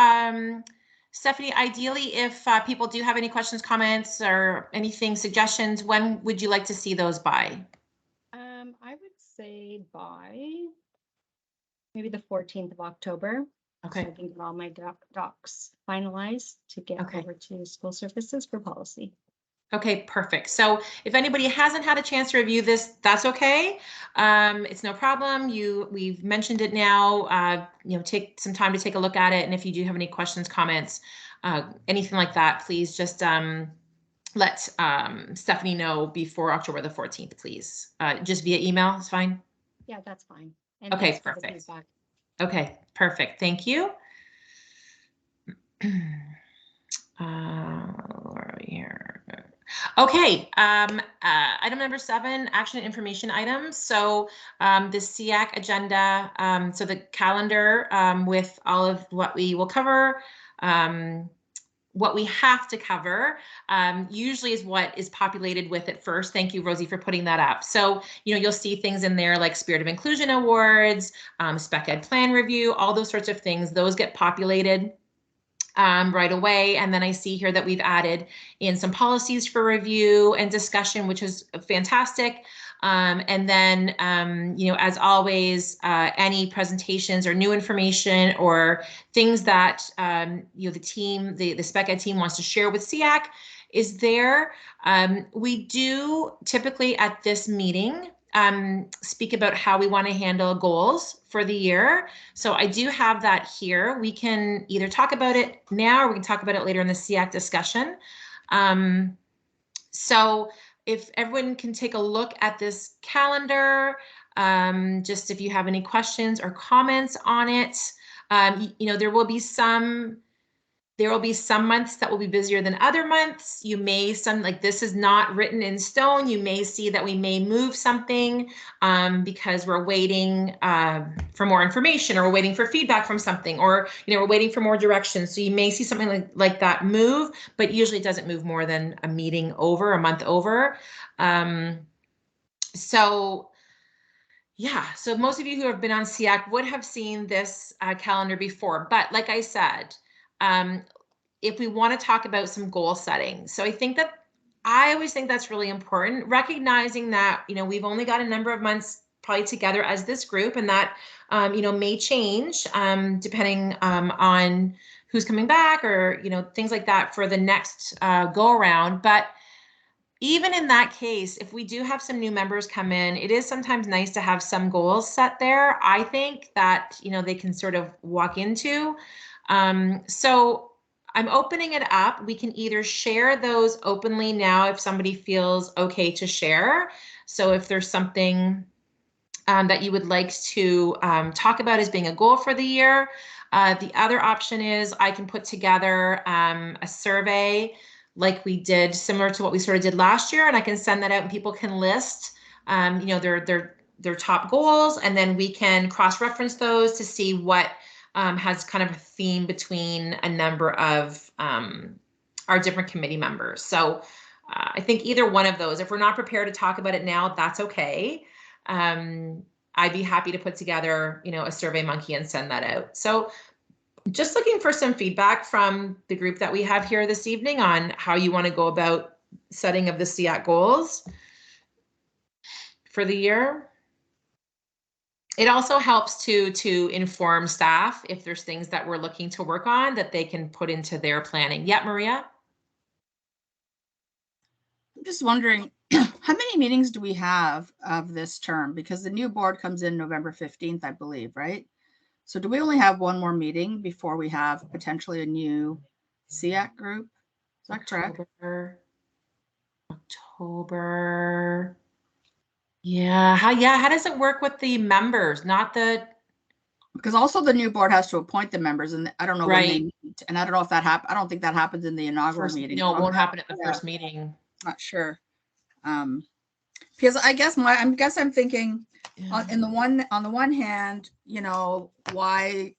Stephanie, ideally, if people do have any questions, comments, or anything, suggestions, when would you like to see those by? I would say by maybe the 14th of October. Okay. So I can get all my docs finalized to get over to school services for policy. Okay, perfect. So if anybody hasn't had a chance to review this, that's okay. It's no problem. We've mentioned it now. Take some time to take a look at it. And if you do have any questions, comments, anything like that, please just let Stephanie know before October the 14th, please. Just via email is fine. Yeah, that's fine. And okay, perfect. Okay, perfect. Thank you. Where are we here? Okay, item number 7, action and information items. So the SEAC agenda, so the calendar with all of what we will cover, what we have to cover, usually is what is populated with it first. Thank you, Rosie, for putting that up. So, you'll see things in there like Spirit of Inclusion Awards, Spec Ed Plan Review, all those sorts of things. Those get populated right away. And then I see here that we've added in some policies for review and discussion, which is fantastic. And then, as always, any presentations or new information or things that, the team, the Spec Ed team wants to share with SEAC is there. We do typically at this meeting speak about how we want to handle goals for the year. So I do have that here. We can either talk about it now or we can talk about it later in the SEAC discussion. So if everyone can take a look at this calendar, just if you have any questions or comments on it, there will be some months that will be busier than other months. You may, like this is not written in stone. You may see that we may move something because we're waiting for more information, or we're waiting for feedback from something, or we're waiting for more direction. So you may see something like that move, but usually it doesn't move more than a meeting over, a month over. So most of you who have been on SEAC would have seen this calendar before, but like I said, if we want to talk about some goal setting. So I always think that's really important, recognizing that, we've only got a number of months probably together as this group, and that, may change depending on who's coming back, or, things like that for the next go around. But even in that case, if we do have some new members come in, it is sometimes nice to have some goals set there. I think that, they can sort of walk into. So I'm opening it up. We can either share those openly now if somebody feels okay to share. So if there's something that you would like to talk about as being a goal for the year. The other option is I can put together a survey like we did, similar to what we sort of did last year, and I can send that out and people can list their top goals, and then we can cross-reference those to see what has kind of a theme between a number of our different committee members. So I think either one of those, if we're not prepared to talk about it now, that's okay. I'd be happy to put together, a Survey Monkey and send that out. So just looking for some feedback from the group that we have here this evening on how you want to go about setting of the SEAC goals for the year. It also helps to inform staff if there's things that we're looking to work on that they can put into their planning. Yeah, Maria? I'm just wondering, how many meetings do we have of this term? Because the new board comes in November 15th, I believe, right? So do we only have one more meeting before we have potentially a new SEAC group? Is that correct? October. Yeah. How does it work with the members? Because also the new board has to appoint the members, and I don't know when they meet, and I don't know if that happens. I don't think that happens in the inaugural meeting. No, it won't happen at the first meeting. Not sure. Because I guess I'm thinking on the one hand, why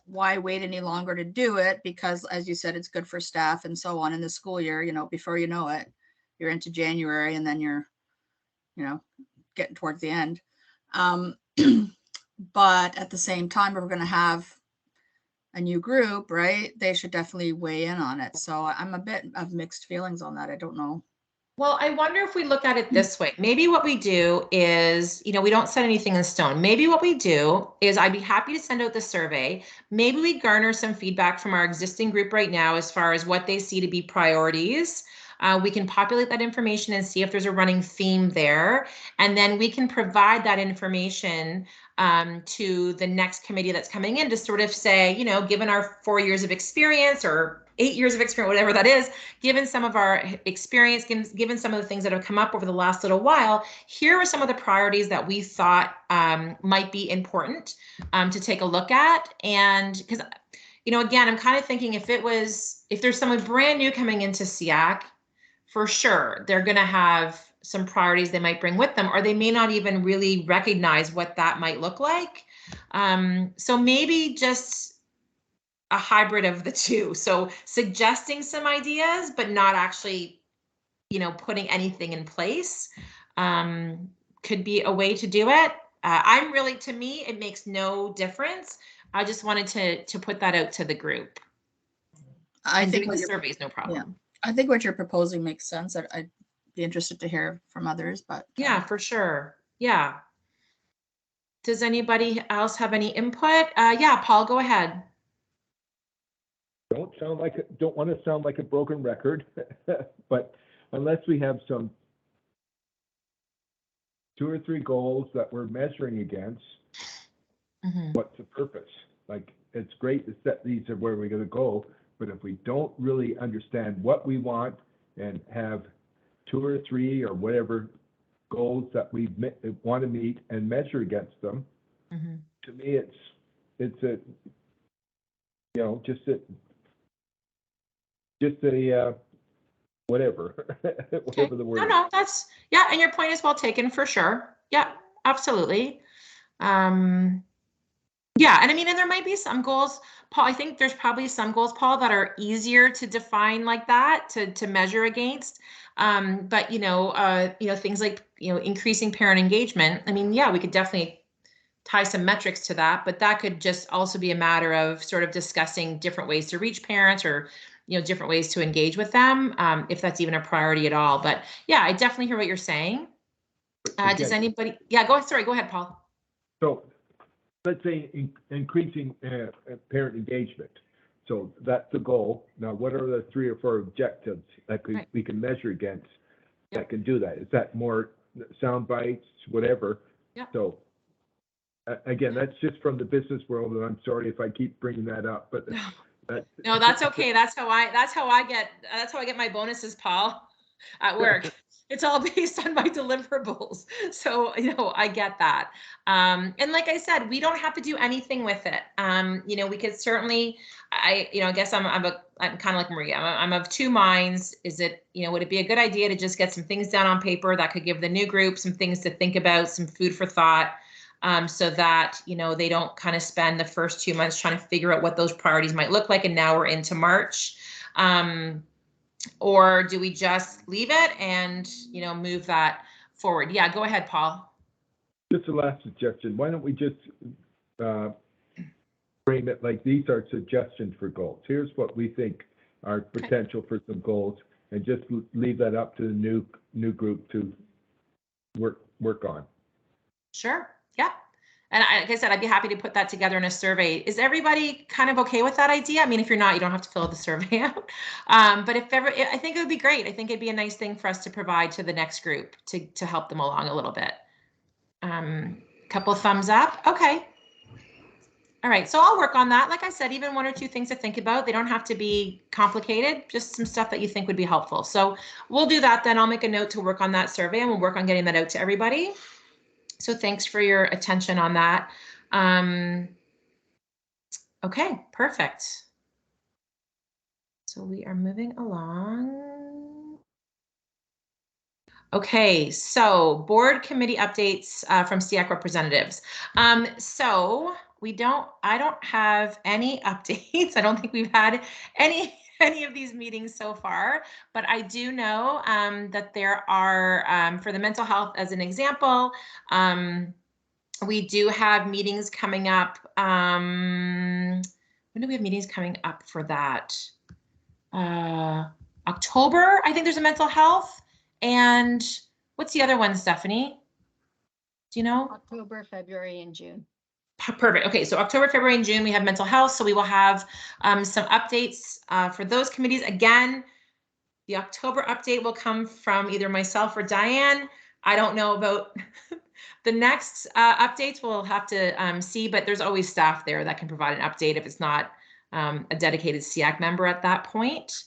wait any longer to do it? Because as you said, it's good for staff and so on in the school year, before you know it, you're into January, and then you're, getting towards the end. But at the same time, if we're going to have a new group, right, they should definitely weigh in on it. So I'm a bit of mixed feelings on that. I don't know. Well, I wonder if we look at it this way. Maybe what we do is, we don't set anything in stone. Maybe what we do is I'd be happy to send out the survey. Maybe we garner some feedback from our existing group right now as far as what they see to be priorities. We can populate that information and see if there's a running theme there. And then we can provide that information to the next committee that's coming in to sort of say, given our 4 years of experience or 8 years of experience, whatever that is, given some of our experience, given some of the things that have come up over the last little while, here are some of the priorities that we thought might be important to take a look at. And because, again, I'm kind of thinking if there's someone brand new coming into SEAC, for sure, they're going to have some priorities they might bring with them, or they may not even really recognize what that might look like. So maybe just a hybrid of the two. So suggesting some ideas, but not actually, putting anything in place could be a way to do it. To me, it makes no difference. I just wanted to put that out to the group. I think the survey is no problem. Yeah. I think what you're proposing makes sense. I'd be interested to hear from others, but yeah, for sure. Yeah. Does anybody else have any input? Yeah, Paul, go ahead. Don't want to sound like a broken record, but unless we have some 2 or 3 goals that we're measuring against, what's the purpose? Like, it's great to set these are where we're going to go, but if we don't really understand what we want and have 2 or 3 or whatever goals that we want to meet and measure against them, to me, it's a, you know, just a whatever, whatever the word. No, that's, yeah, and your point is well taken for sure. Yeah, absolutely. Yeah, and I mean, and there might be some goals, Paul. I think there's probably some goals, Paul, that are easier to define like that, to measure against. But you know, things like, you know, increasing parent engagement. I mean, yeah, we could definitely tie some metrics to that, but that could just also be a matter of sort of discussing different ways to reach parents, or, you know, different ways to engage with them, if that's even a priority at all. But yeah, I definitely hear what you're saying. Does anybody? Yeah, go ahead, Paul. So let's say increasing parent engagement. So that's the goal. Now, what are the 3 or 4 objectives that we can measure against that can do that? Is that more sound bites, whatever? Yeah. So again, that's just from the business world, and I'm sorry if I keep bringing that up, but no, that's okay. That's how I get my bonuses, Paul, at work. It's all based on my deliverables. So, you know, I get that. And like I said, we don't have to do anything with it. You know, we could certainly, I guess I'm kind of like Maria. I'm of 2 minds. Is it, you know, would it be a good idea to just get some things down on paper that could give the new group some things to think about, some food for thought, so that, you know, they don't kind of spend the first 2 months trying to figure out what those priorities might look like, and now we're into March. Or do we just leave it and, you know, move that forward? Yeah, go ahead, Paul. Just a last suggestion. Why don't we just frame it like these are suggestions for goals. Here's what we think are potential for some goals, and just leave that up to the new group to work on. Sure. Yeah. And like I said, I'd be happy to put that together in a survey. Is everybody kind of okay with that idea? I mean, if you're not, you don't have to fill the survey out. But if ever, I think it would be great. I think it'd be a nice thing for us to provide to the next group to help them along a little bit. Couple of thumbs up. Okay. All right. So I'll work on that. Like I said, even 1 or 2 things to think about. They don't have to be complicated, just some stuff that you think would be helpful. So we'll do that then. I'll make a note to work on that survey, and we'll work on getting that out to everybody. So thanks for your attention on that. Okay, perfect. So we are moving along. Okay, so board committee updates from SEAC representatives. So I don't have any updates. I don't think we've had any of these meetings so far, but I do know that there are, for the mental health as an example, we do have meetings coming up. When do we have meetings coming up for that? October, I think there's a mental health. And what's the other one, Stephanie? Do you know? October, February, and June. Perfect. Okay, so October, February, and June, we have mental health. So we will have some updates for those committees. Again, the October update will come from either myself or Diane. I don't know about the next updates. We'll have to see, but there's always staff there that can provide an update if it's not a dedicated SEAC member at that point.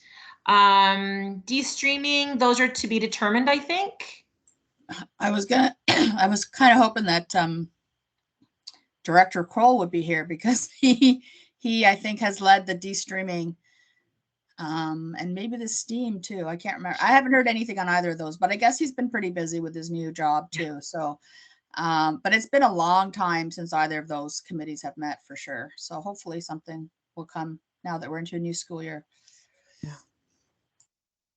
De-streaming, those are to be determined, I think. I was kind of hoping that Director Kroll would be here, because he I think has led the de-streaming, and maybe the STEAM too. I can't remember. I haven't heard anything on either of those, but I guess he's been pretty busy with his new job too. So, but it's been a long time since either of those committees have met for sure. So hopefully something will come now that we're into a new school year.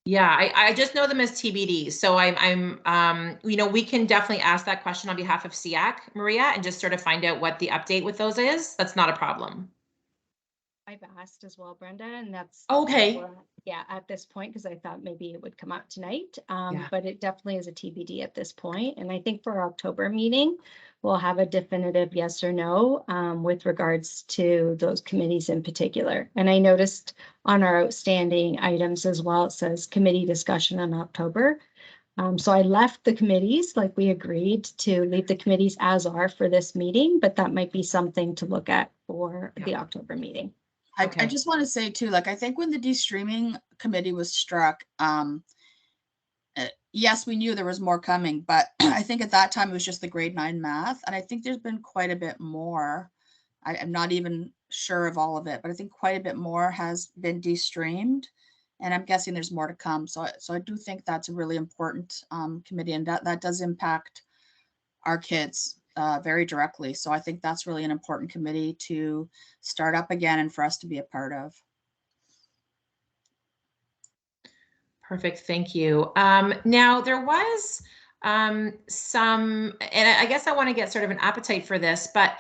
Yeah, I just know them as TBD. So I'm you know, we can definitely ask that question on behalf of SEAC, Maria, and just sort of find out what the update with those is. That's not a problem. I've asked as well, Brenda, and that's okay. Yeah, at this point, because I thought maybe it would come up tonight, but it definitely is a TBD at this point. And I think for our October meeting, we'll have a definitive yes or no with regards to those committees in particular. And I noticed on our outstanding items as well, it says committee discussion in October. So I left the committees, like we agreed to leave the committees as are for this meeting, but that might be something to look at for the October meeting. I just want to say too, like, I think when the de-streaming committee was struck, yes, we knew there was more coming, but I think at that time it was just the grade 9 math. And I think there's been quite a bit more. I'm not even sure of all of it, but I think quite a bit more has been de-streamed. And I'm guessing there's more to come. So I do think that's a really important committee, and that does impact our kids very directly. So I think that's really an important committee to start up again and for us to be a part of. Perfect, thank you. Now there was some, and I guess I want to get sort of an appetite for this, but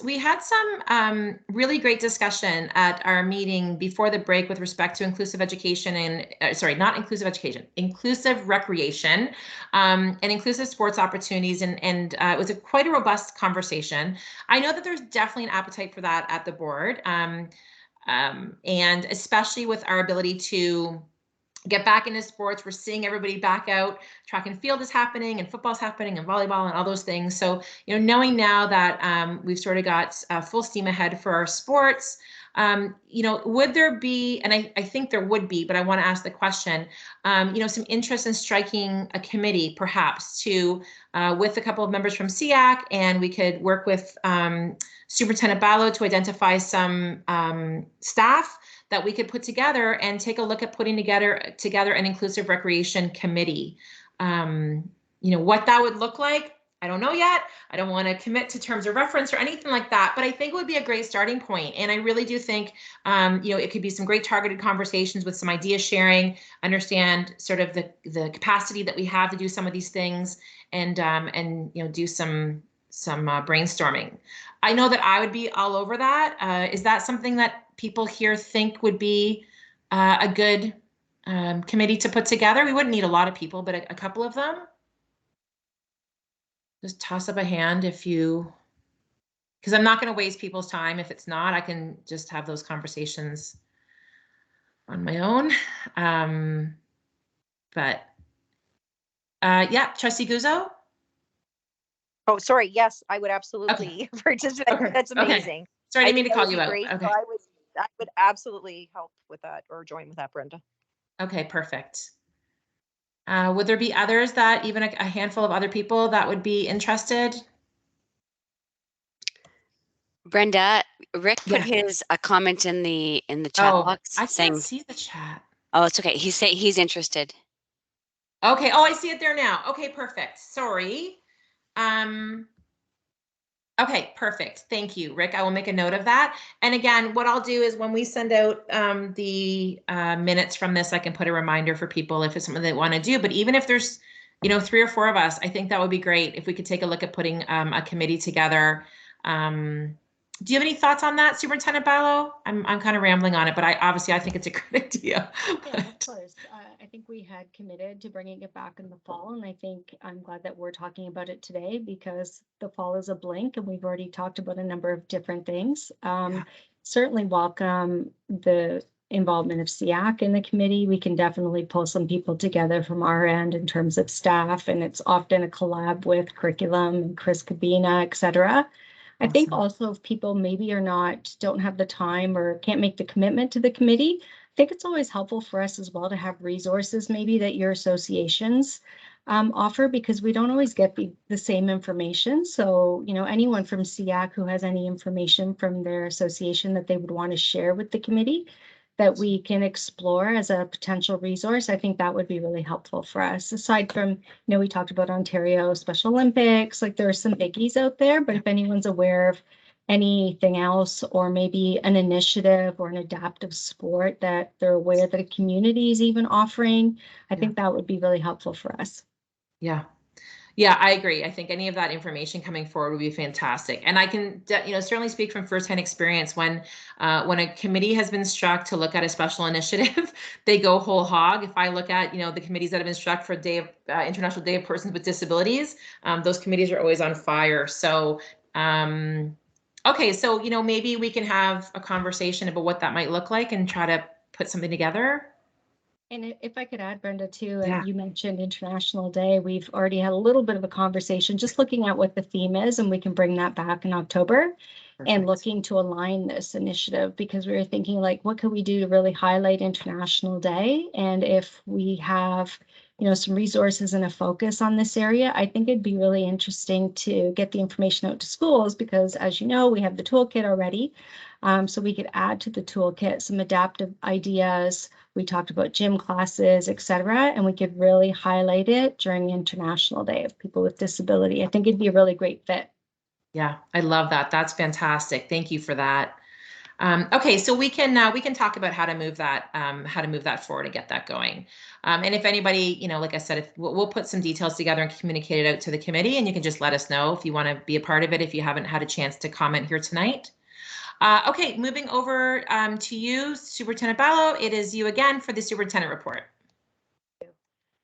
we had some really great discussion at our meeting before the break with respect to inclusive education and, sorry, not inclusive education, inclusive recreation and inclusive sports opportunities. And it was quite a robust conversation. I know that there's definitely an appetite for that at the board. And especially with our ability to get back into sports. We're seeing everybody back out. Track and field is happening, and football's happening, and volleyball, and all those things. So, knowing now that we've sort of got full steam ahead for our sports, would there be, and I think there would be, but I want to ask the question, some interest in striking a committee, perhaps, to with a couple of members from SEAC, and we could work with Superintendent Ballo to identify some staff that we could put together and take a look at putting together an inclusive recreation committee. What that would look like, I don't know yet. I don't want to commit to terms of reference or anything like that, but I think it would be a great starting point. And I really do think, it could be some great targeted conversations with some idea sharing, understand sort of the capacity that we have to do some of these things, and do some brainstorming. I know that I would be all over that. Is that something that people here think would be a good committee to put together? We wouldn't need a lot of people, but a couple of them. Just toss up a hand if you, because I'm not going to waste people's time. If it's not, I can just have those conversations on my own. Yeah, Trustee Guzzo. Oh, sorry. Yes, I would absolutely participate. Okay. That's amazing. Okay. Sorry, I didn't mean to call you out. Great. Okay. So I would absolutely help with that or join with that, Brenda. Okay, perfect. Would there be others that, even a handful of other people that would be interested? Brenda, Rick put a comment in the chat box. I saying, can't see the chat. Oh, it's okay. He's interested. Okay. Oh, I see it there now. Okay, perfect. Sorry. Okay, perfect. Thank you, Rick. I will make a note of that. And again, what I'll do is when we send out the minutes from this, I can put a reminder for people if it's something they want to do. But even if there's, 3 or 4 of us, I think that would be great if we could take a look at putting a committee together. Do you have any thoughts on that, Superintendent Ballo? I'm kind of rambling on it, but I think it's a great idea. Yeah, of course. I think we had committed to bringing it back in the fall, and I think I'm glad that we're talking about it today because the fall is a blink, and we've already talked about a number of different things. Certainly welcome the involvement of SEAC in the committee. We can definitely pull some people together from our end in terms of staff, and it's often a collab with curriculum and Chris Cabina, et cetera. I think also if people maybe don't have the time or can't make the commitment to the committee, I think it's always helpful for us as well to have resources maybe that your associations offer, because we don't always get the same information. So, anyone from SEAC who has any information from their association that they would want to share with the committee that we can explore as a potential resource, I think that would be really helpful for us. Aside from, we talked about Ontario Special Olympics, like there are some biggies out there, but if anyone's aware of anything else, or maybe an initiative or an adaptive sport that they're aware that a community is even offering, I think that would be really helpful for us. Yeah, I agree. I think any of that information coming forward would be fantastic. And I can, certainly speak from firsthand experience when a committee has been struck to look at a special initiative, they go whole hog. If I look at, the committees that have been struck for International Day of Persons with Disabilities, those committees are always on fire. So, okay, so, maybe we can have a conversation about what that might look like and try to put something together. And if I could add, Brenda, too, and you mentioned International Day, we've already had a little bit of a conversation just looking at what the theme is, and we can bring that back in October. Perfect. And looking to align this initiative, because we were thinking, like, what could we do to really highlight International Day? And if we have, you know, some resources and a focus on this area, I think it'd be really interesting to get the information out to schools, because as you know, we have the toolkit already. So we could add to the toolkit some adaptive ideas. We talked about gym classes, etc., and we could really highlight it during International Day of People with Disability. I think it'd be a really great fit. Yeah, I love that. That's fantastic. Thank you for that. Okay, so we can talk about how to move that forward and get that going. And if anybody, you know, like I said, if we'll put some details together and communicate it out to the committee, and you can just let us know if you want to be a part of it if you haven't had a chance to comment here tonight. Okay, moving over to you, Superintendent Ballo. It is you again for the Superintendent Report.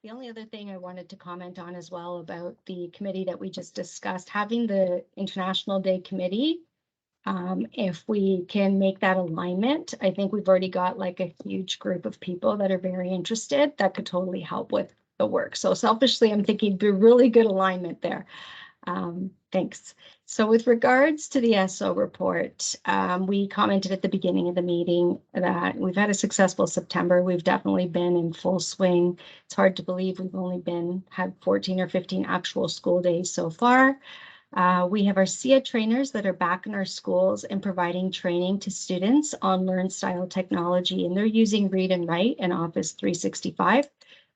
The only other thing I wanted to comment on as well about the committee that we just discussed, having the International Day Committee, if we can make that alignment, I think we've already got like a huge group of people that are very interested that could totally help with the work. So selfishly, I'm thinking it'd be really good alignment there. Thanks. So with regards to the SO report, we commented at the beginning of the meeting that we've had a successful September. We've definitely been in full swing. It's hard to believe we've only had 14 or 15 actual school days so far. We have our SEA trainers that are back in our schools and providing training to students on Learn Style technology, and they're using Read and Write and Office 365.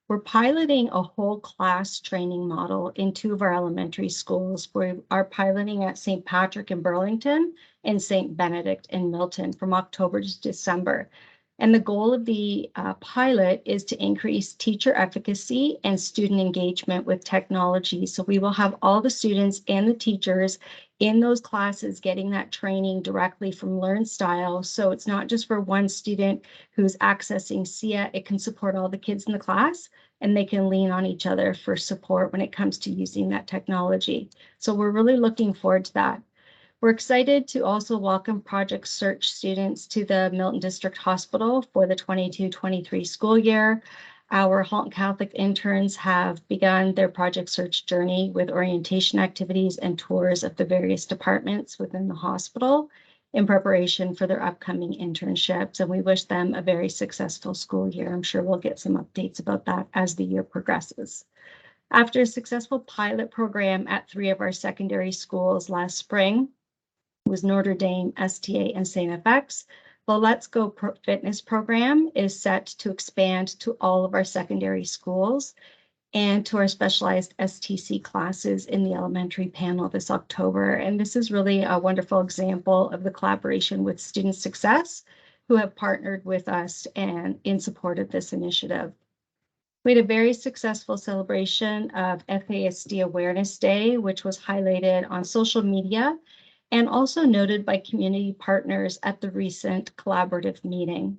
We're piloting a whole class training model in 2 of our elementary schools. We are piloting at St. Patrick in Burlington and St. Benedict in Milton from October to December. And the goal of the pilot is to increase teacher efficacy and student engagement with technology. So we will have all the students and the teachers in those classes getting that training directly from Learn Style. So it's not just for one student who's accessing SEA, it can support all the kids in the class, and they can lean on each other for support when it comes to using that technology. So we're really looking forward to that. We're excited to also welcome Project Search students to the Milton District Hospital for the 22-23 school year. Our Halton Catholic interns have begun their Project Search journey with orientation activities and tours of the various departments within the hospital in preparation for their upcoming internships, and we wish them a very successful school year. I'm sure we'll get some updates about that as the year progresses. After a successful pilot program at 3 of our secondary schools last spring, was Notre Dame, STA, and St. FX. The Let's Go Fitness program is set to expand to all of our secondary schools and to our specialized STC classes in the elementary panel this October. And this is really a wonderful example of the collaboration with Student Success, who have partnered with us and in support of this initiative. We had a very successful celebration of FASD Awareness Day, which was highlighted on social media and also noted by community partners at the recent collaborative meeting.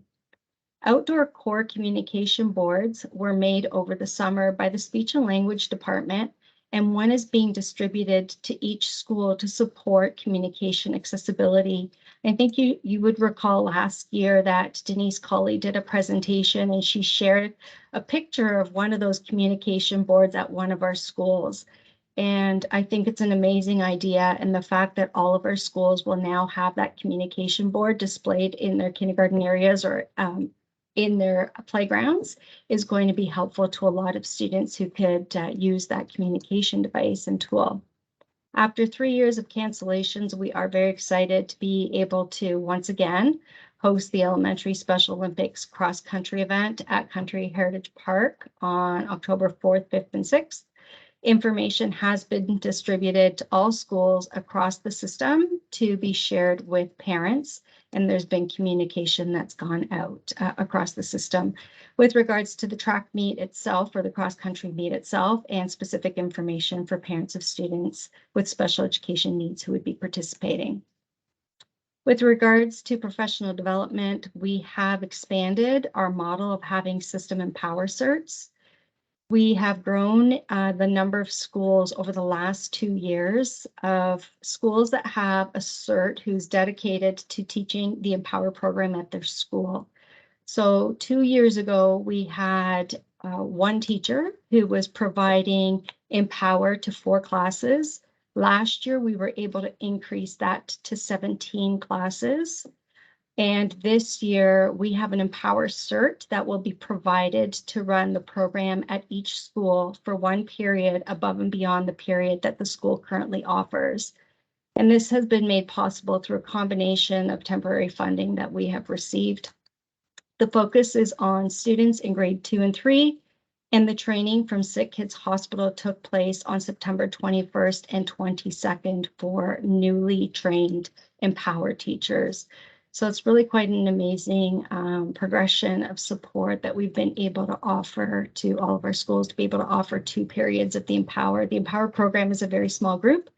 Outdoor core communication boards were made over the summer by the Speech and Language Department, and one is being distributed to each school to support communication accessibility. I think you would recall last year that Denise Colley did a presentation and she shared a picture of one of those communication boards at one of our schools. And I think it's an amazing idea, and the fact that all of our schools will now have that communication board displayed in their kindergarten areas or in their playgrounds is going to be helpful to a lot of students who could use that communication device and tool. After 3 years of cancellations, we are very excited to be able to once again host the Elementary Special Olympics cross-country event at Country Heritage Park on October 4th, 5th, and 6th. Information has been distributed to all schools across the system to be shared with parents, and there's been communication that's gone out across the system with regards to the track meet itself or the cross-country meet itself and specific information for parents of students with special education needs who would be participating. With regards to professional development, we have expanded our model of having system and power certs. We have grown the number of schools over the last 2 years of schools that have a cert who's dedicated to teaching the Empower program at their school. So 2 years ago, we had one teacher who was providing Empower to 4 classes. Last year, we were able to increase that to 17 classes. And this year, we have an Empower cert that will be provided to run the program at each school for 1 period above and beyond the period that the school currently offers. And this has been made possible through a combination of temporary funding that we have received. The focus is on students in grade 2 and 3, and the training from Sick Kids Hospital took place on September 21st and 22nd for newly trained Empower teachers. So it's really quite an amazing progression of support that we've been able to offer to all of our schools, to be able to offer 2 periods of the Empower. The Empower program is a very small group,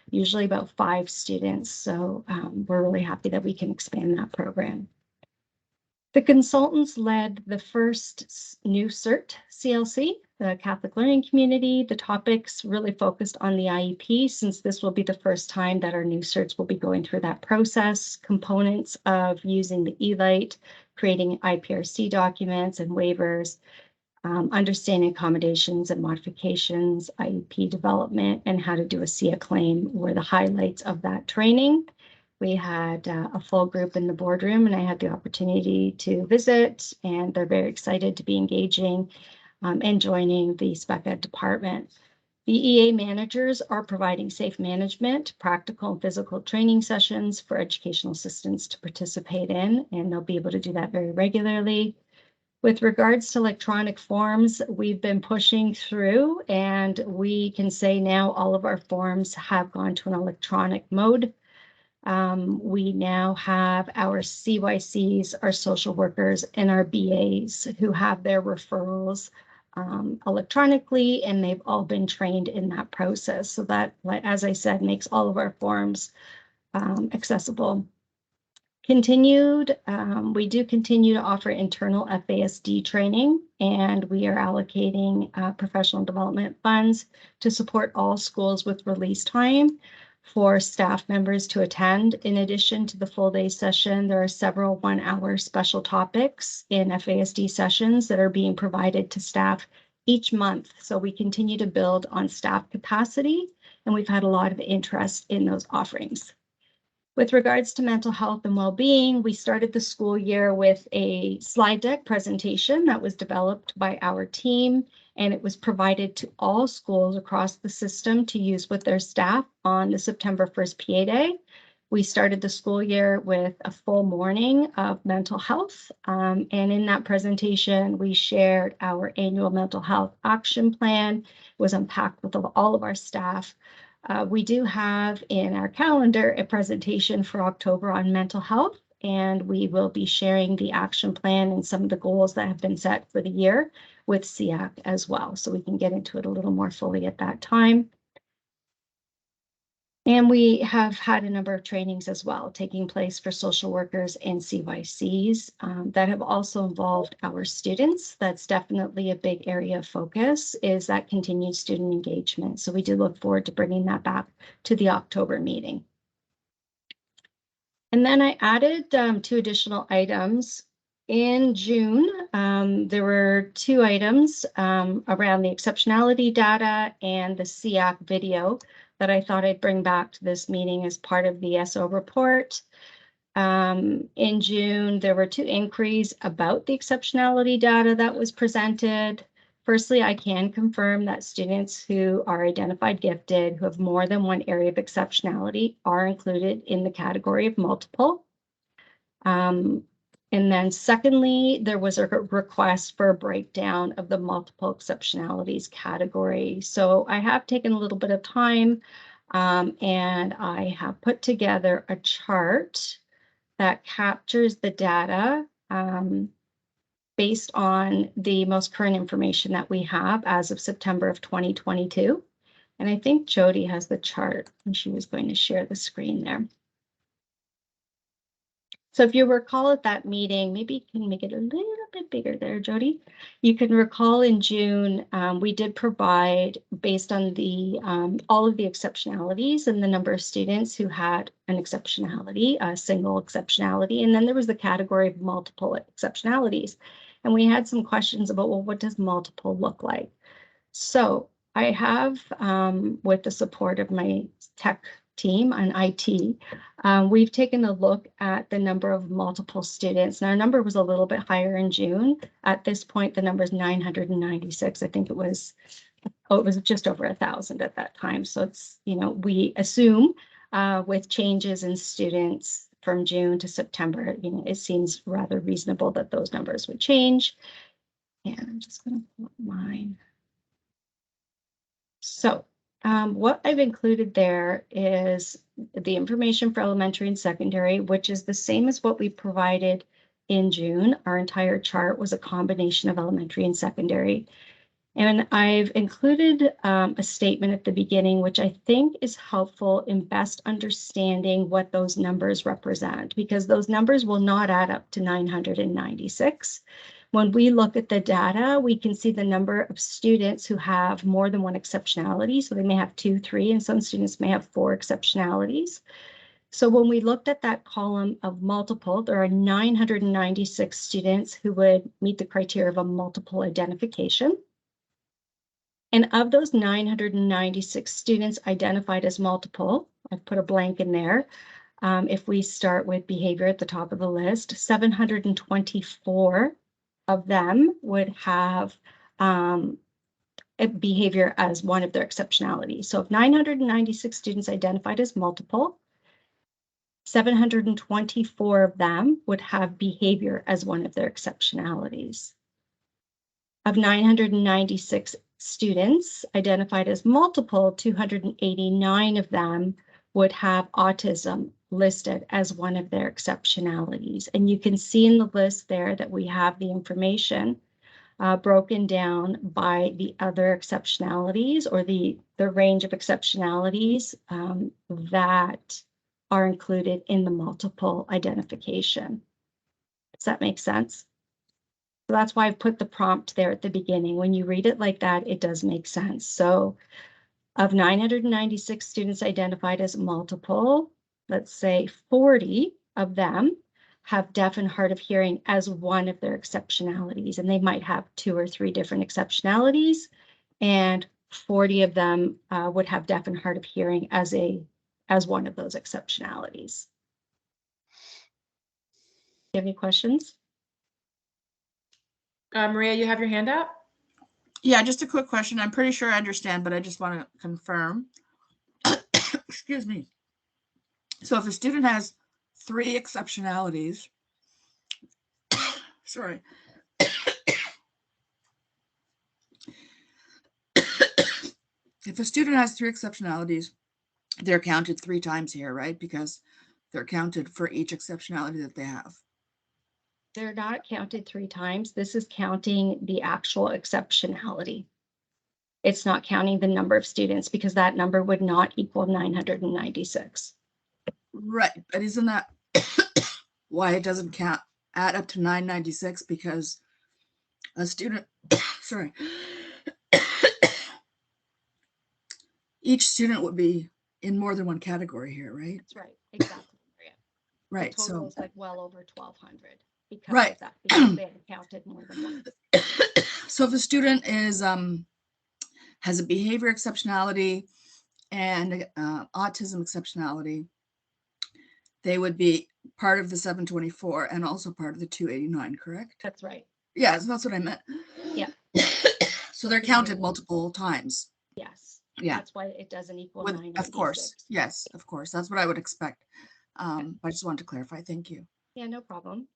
usually about 5 students. So we're really happy that we can expand that program. The consultants led the first new CERT CLC, the Catholic Learning Community. The topics really focused on the IEP, since this will be the first time that our new CERTs will be going through that process. Components of using the eLite, creating IPRC documents and waivers, understanding accommodations and modifications, IEP development, and how to do a SEAC claim were the highlights of that training. We had a full group in the boardroom, and I had the opportunity to visit, and they're very excited to be engaging and joining the Spec Ed department. The EA managers are providing safe management, practical and physical training sessions for educational assistants to participate in, and they'll be able to do that very regularly. With regards to electronic forms, we've been pushing through, and we can say now all of our forms have gone to an electronic mode. We now have our CYCs, our social workers, and our BAs who have their referrals electronically, and they've all been trained in that process. So that, as I said, makes all of our forms accessible. We do continue to offer internal FASD training, and we are allocating professional development funds to support all schools with release time for staff members to attend. In addition to the full day session, there are several 1-hour special topics in FASD sessions that are being provided to staff each month. So we continue to build on staff capacity, and we've had a lot of interest in those offerings. With regards to mental health and well-being, we started the school year with a slide deck presentation that was developed by our team, and it was provided to all schools across the system to use with their staff on the September 1st PA Day. We started the school year with a full morning of mental health, and in that presentation, we shared our annual mental health action plan. It was unpacked with all of our staff. We do have in our calendar a presentation for October on mental health, and we will be sharing the action plan and some of the goals that have been set for the year with SEAC as well. So we can get into it a little more fully at that time. And we have had a number of trainings as well taking place for social workers and CYCs that have also involved our students. That's definitely a big area of focus, is that continued student engagement. So we do look forward to bringing that back to the October meeting. And then I added 2 additional items. In June, there were 2 items around the exceptionality data and the SEAC video that I thought I'd bring back to this meeting as part of the SO report. In June, there were 2 inquiries about the exceptionality data that was presented. Firstly, I can confirm that students who are identified gifted, who have more than one area of exceptionality, are included in the category of multiple. And then secondly, there was a request for a breakdown of the multiple exceptionalities category. So I have taken a little bit of time and I have put together a chart that captures the data based on the most current information that we have as of September of 2022. And I think Jody has the chart and she was going to share the screen there. So if you recall at that meeting, maybe you can make it a little bit bigger there, Jody. You can recall in June, we did provide, based on the all of the exceptionalities and the number of students who had an exceptionality, a single exceptionality, and then there was the category of multiple exceptionalities. And we had some questions about, well, what does multiple look like? So I have, with the support of my tech team on IT, we've taken a look at the number of multiple students. Now, our number was a little bit higher in June. At this point, the number is 996. I think it was just over 1,000 at that time. So it's, you know, we assume with changes in students from June to September, you know, it seems rather reasonable that those numbers would change. And I'm just going to pull up mine. So what I've included there is the information for elementary and secondary, which is the same as what we provided in June. Our entire chart was a combination of elementary and secondary. And I've included a statement at the beginning, which I think is helpful in best understanding what those numbers represent, because those numbers will not add up to 996. When we look at the data, we can see the number of students who have more than one exceptionality. So they may have 2, 3, and some students may have 4 exceptionalities. So when we looked at that column of multiple, there are 996 students who would meet the criteria of a multiple identification. And of those 996 students identified as multiple, I've put a blank in there. If we start with behavior at the top of the list, 724 of them would have a behavior as one of their exceptionalities. So if 996 students identified as multiple, 724 of them would have behavior as one of their exceptionalities. Of 996 students identified as multiple, 289 of them would have autism listed as one of their exceptionalities. And you can see in the list there that we have the information broken down by the other exceptionalities, or the range of exceptionalities that are included in the multiple identification. Does that make sense? So that's why I've put the prompt there at the beginning. When you read it like that, it does make sense. So of 996 students identified as multiple, let's say 40 of them have deaf and hard of hearing as one of their exceptionalities, and they might have 2 or 3 different exceptionalities, and 40 of them would have deaf and hard of hearing as one of those exceptionalities. Do you have any questions? Maria, you have your hand up? Yeah, just a quick question. I'm pretty sure I understand, but I just want to confirm. Excuse me. So if a student has 3 exceptionalities, sorry. If a student has 3 exceptionalities, they're counted 3 times here, right? Because they're counted for each exceptionality that they have. They're not counted 3 times. This is counting the actual exceptionality. It's not counting the number of students, because that number would not equal 996. Right, but isn't that why it doesn't add up to 996? Because a student, sorry, each student would be in more than one category here, right? That's right, exactly. Yeah. Right, the total so is like well over 1,200 because right. of that, because they haven't counted more than one. So if a student is has a behavior exceptionality and autism exceptionality, they would be part of the 724 and also part of the 289, correct? That's right. Yeah, so that's what I meant. Yeah. So they're counted multiple times. Yes. Yeah. That's why it doesn't equal 996. Of course. Yes, of course. That's what I would expect. But I just wanted to clarify. Thank you. Yeah, no problem.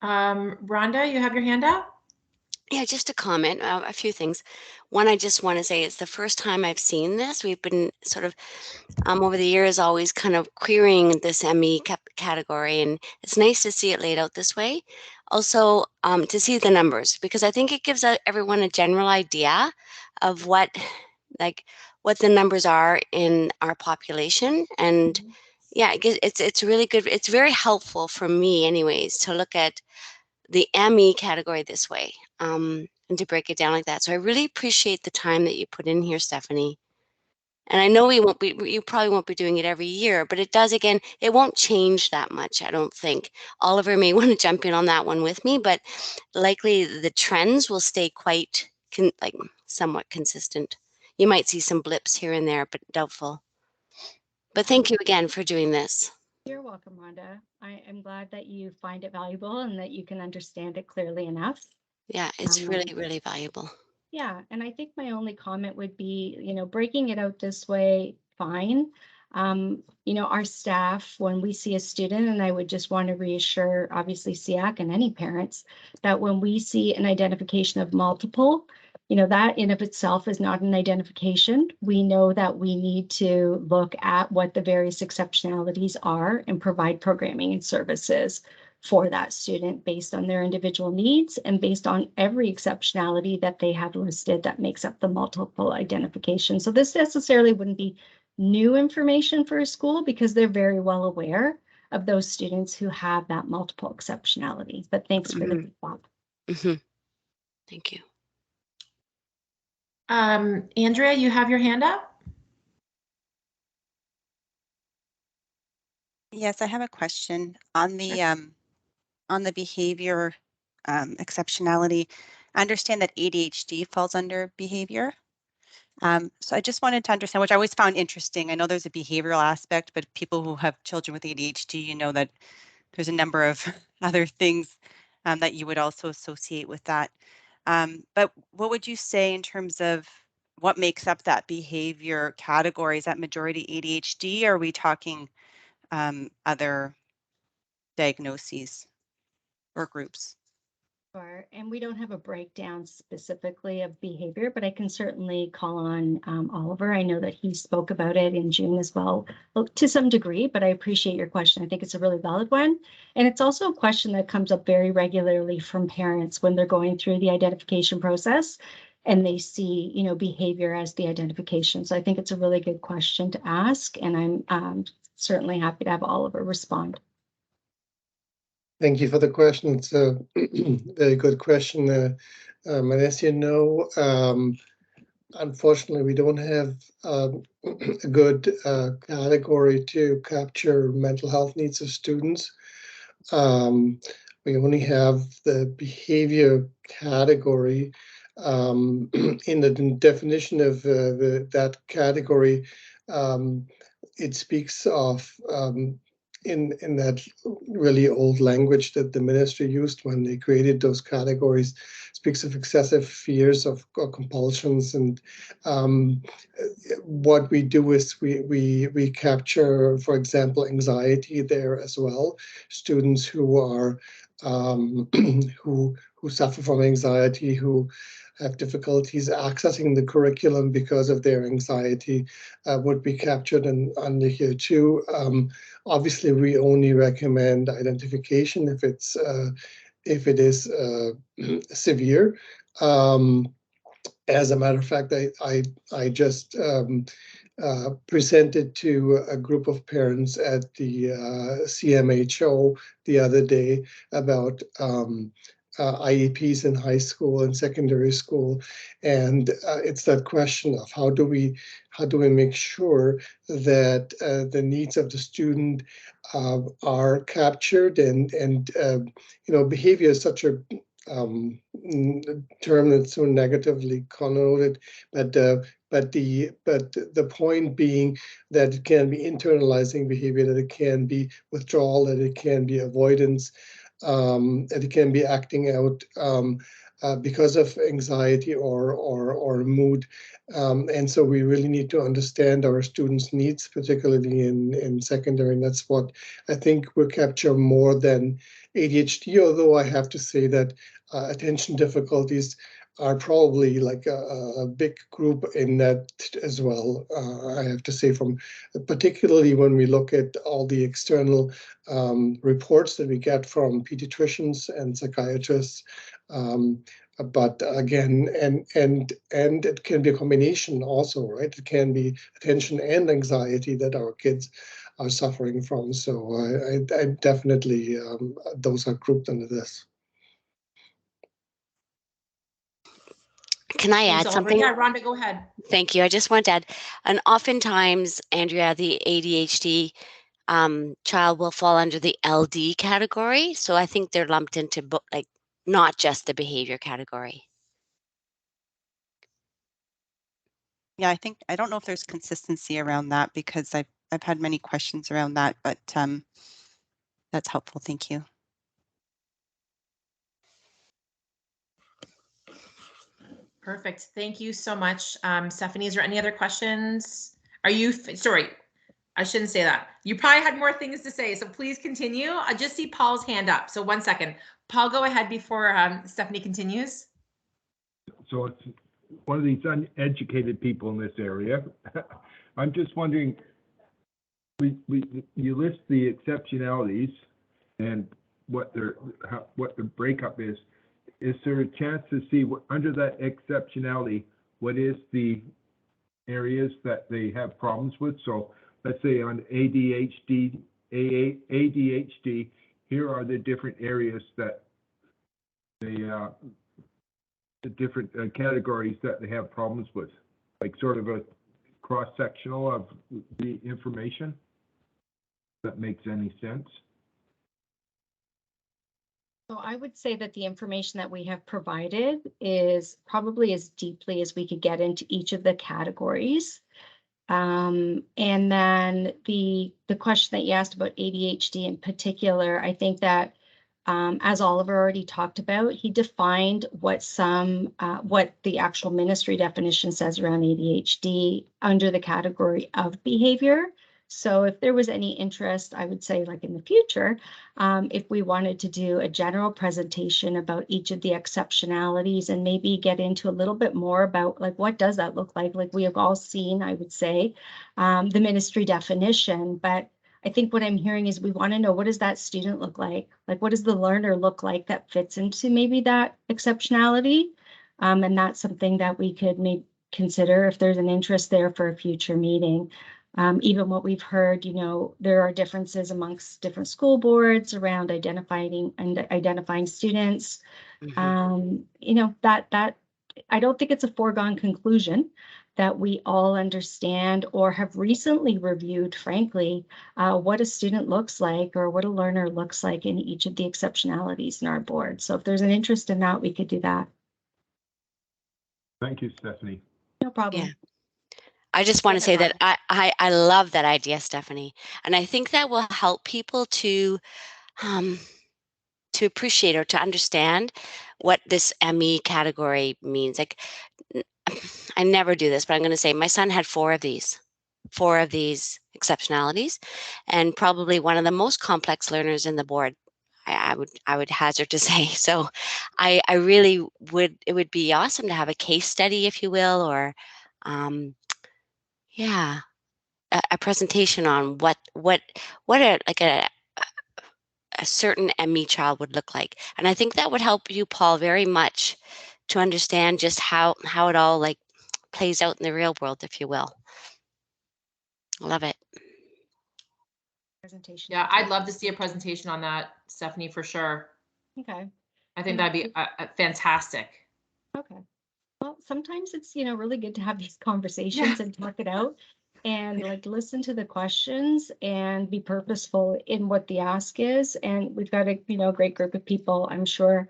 Rhonda, you have your hand up? Yeah, just a comment, a few things. One, I just want to say it's the first time I've seen this. We've been sort of over the years always kind of querying this ME category, and it's nice to see it laid out this way. Also, to see the numbers, because I think it gives everyone a general idea of what the numbers are in our population, and Yeah, it's really good. It's very helpful for me anyways to look at the ME category this way and to break it down like that. So I really appreciate the time that you put in here, Stephanie. And I know you probably won't be doing it every year, but it does, again, it won't change that much, I don't think. Oliver may want to jump in on that one with me, but likely the trends will stay quite, somewhat consistent. You might see some blips here and there, but doubtful. But thank you again for doing this. You're welcome, Rhonda. I am glad that you find it valuable and that you can understand it clearly enough. Yeah, it's really, really valuable. Yeah, and I think my only comment would be, breaking it out this way, fine. Our staff, when we see a student, and I would just want to reassure, obviously, SEAC and any parents, that when we see an identification of multiple, that in of itself is not an identification. We know that we need to look at what the various exceptionalities are and provide programming and services for that student based on their individual needs and based on every exceptionality that they have listed that makes up the multiple identification. So this necessarily wouldn't be new information for a school because they're very well aware of those students who have that multiple exceptionality. But thanks for the feedback. Thank you. Andrea, you have your hand up? Yes, I have a question on the behavior exceptionality. I understand that ADHD falls under behavior. So I just wanted to understand, which I always found interesting. I know there's a behavioral aspect, but people who have children with ADHD, you know that there's a number of other things that you would also associate with that. But what would you say in terms of what makes up that behavior category? Is that majority ADHD, or are we talking other diagnoses or groups? Sure. And we don't have a breakdown specifically of behavior, but I can certainly call on Oliver. I know that he spoke about it in June as well, to some degree, but I appreciate your question. I think it's a really valid one. And it's also a question that comes up very regularly from parents when they're going through the identification process and they see, behavior as the identification. So I think it's a really good question to ask, and I'm certainly happy to have Oliver respond. Thank you for the question. It's a very good question. And as you know, unfortunately, we don't have a good category to capture mental health needs of students. We only have the behavior category. In the definition of that category, it speaks of in that really old language that the ministry used when they created those categories, speaks of excessive fears or compulsions. And what we do is we capture, for example, anxiety there as well. Students who are who suffer from anxiety, who have difficulties accessing the curriculum because of their anxiety, would be captured under here too. Obviously, we only recommend identification if it is severe. As a matter of fact, I just presented to a group of parents at the CMHO the other day about IEPs in high school and secondary school, and it's that question of how do we make sure that the needs of the student are captured, and behavior is such a term that's so negatively connoted, but the point being that it can be internalizing behavior, that it can be withdrawal, that it can be avoidance, that it can be acting out because of anxiety or mood. And so we really need to understand our students' needs, particularly in secondary. And that's what I think will capture more than ADHD, although I have to say that attention difficulties are probably like a big group in that as well. I have to say, from particularly when we look at all the external reports that we get from pediatricians and psychiatrists. But again, and it can be a combination also, right? It can be attention and anxiety that our kids are suffering from. So I definitely, those are grouped under this. Can I Thanks, add Oliver. something? Yeah, Rhonda, go ahead. Thank you. I just want to add, and oftentimes, Andrea, the ADHD child will fall under the LD category. So I think they're lumped into like not just the behavior category. Yeah, I don't know if there's consistency around that because I've had many questions around that, but that's helpful. Thank you. Perfect. Thank you so much. Stephanie, is there any other questions? Are you, sorry, I shouldn't say that. You probably had more things to say, so please continue. I just see Paul's hand up. So 1 second. Paul, go ahead before Stephanie continues. So it's one of these uneducated people in this area. I'm just wondering, you list the exceptionalities and what the breakup is. Is there a chance to see what, under that exceptionality, what is the areas that they have problems with? So let's say on ADHD, here are the different areas that they, the different categories that they have problems with, like sort of a cross-sectional of the information. If that makes any sense. So I would say that the information that we have provided is probably as deeply as we could get into each of the categories. And then the question that you asked about ADHD in particular, I think that as Oliver already talked about, he defined what the actual ministry definition says around ADHD under the category of behavior. So if there was any interest, I would say like in the future, if we wanted to do a general presentation about each of the exceptionalities and maybe get into a little bit more about like, what does that look like? Like we have all seen, I would say, the ministry definition, but I think what I'm hearing is we want to know, what does that student look like? Like, what does the learner look like that fits into maybe that exceptionality? And that's something that we could maybe consider if there's an interest there for a future meeting. Even what we've heard, you know, there are differences amongst different school boards around identifying students. You know, that I don't think it's a foregone conclusion that we all understand or have recently reviewed, frankly, what a student looks like or what a learner looks like in each of the exceptionalities in our board. So if there's an interest in that, we could do that. Thank you, Stephanie. No problem. Yeah. I just want to say that I love that idea, Stephanie, and I think that will help people to appreciate or to understand what this ME category means. Like, I never do this, but I'm going to say my son had four of these exceptionalities, and probably one of the most complex learners in the board. I would hazard to say. So I really would, it would be awesome to have a case study, if you will, or yeah, a presentation on what a certain ME child would look like. And I think that would help you, Paul, very much to understand just how it all like plays out in the real world, if you will. I love it. Presentation. Yeah, I'd love to see a presentation on that, Stephanie, for sure. Okay. I think that'd be fantastic. Okay. Well, sometimes it's, you know, really good to have these conversations and talk it out and like listen to the questions and be purposeful in what the ask is. And we've got a, you know, great group of people. I'm sure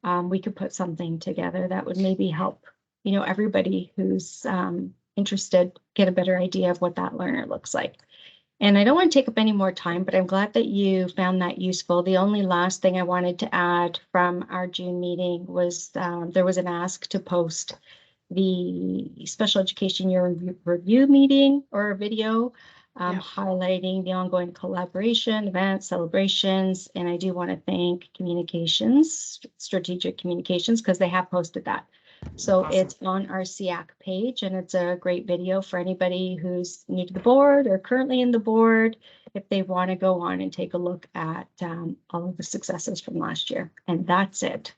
we could put something together that would maybe help, you know, everybody who's interested get a better idea of what that learner looks like. And I don't want to take up any more time, but I'm glad that you found that useful. The only last thing I wanted to add from our June meeting was there was an ask to post the special education year review meeting or a video highlighting the ongoing collaboration, events, celebrations. And I do want to thank communications, strategic communications, because they have posted that. So awesome. It's on our SEAC page, and it's a great video for anybody who's new to the board or currently in the board, if they want to go on and take a look at all of the successes from last year. And that's it.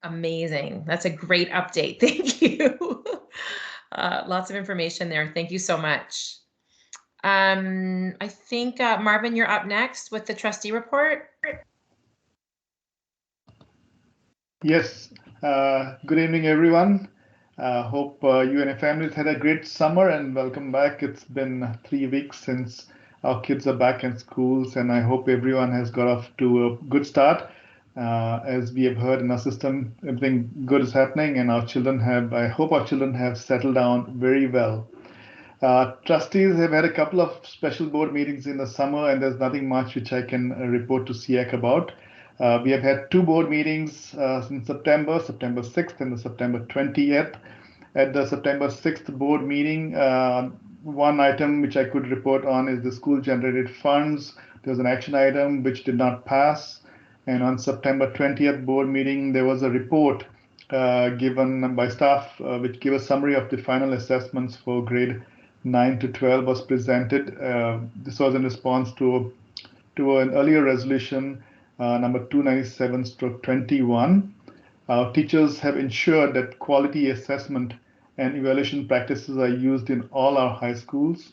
Amazing. That's a great update. Thank you. Lots of information there. Thank you so much. I think Marvin, you're up next with the trustee report. Yes, good evening, everyone. Hope you and your families had a great summer and welcome back. It's been 3 weeks since our kids are back in schools, and I hope everyone has got off to a good start. As we have heard in our system, everything good is happening, and I hope our children have settled down very well. Trustees have had a couple of special board meetings in the summer, and there's nothing much which I can report to SEAC about. We have had 2 board meetings since September 6th and the September 20th. At the September 6th board meeting, one item which I could report on is the school generated funds. There was an action item which did not pass. And on September 20th board meeting, there was a report given by staff which gave a summary of the final assessments for grade 9 to 12 was presented. This was in response to an earlier resolution number 297/21. Our teachers have ensured that quality assessment and evaluation practices are used in all our high schools,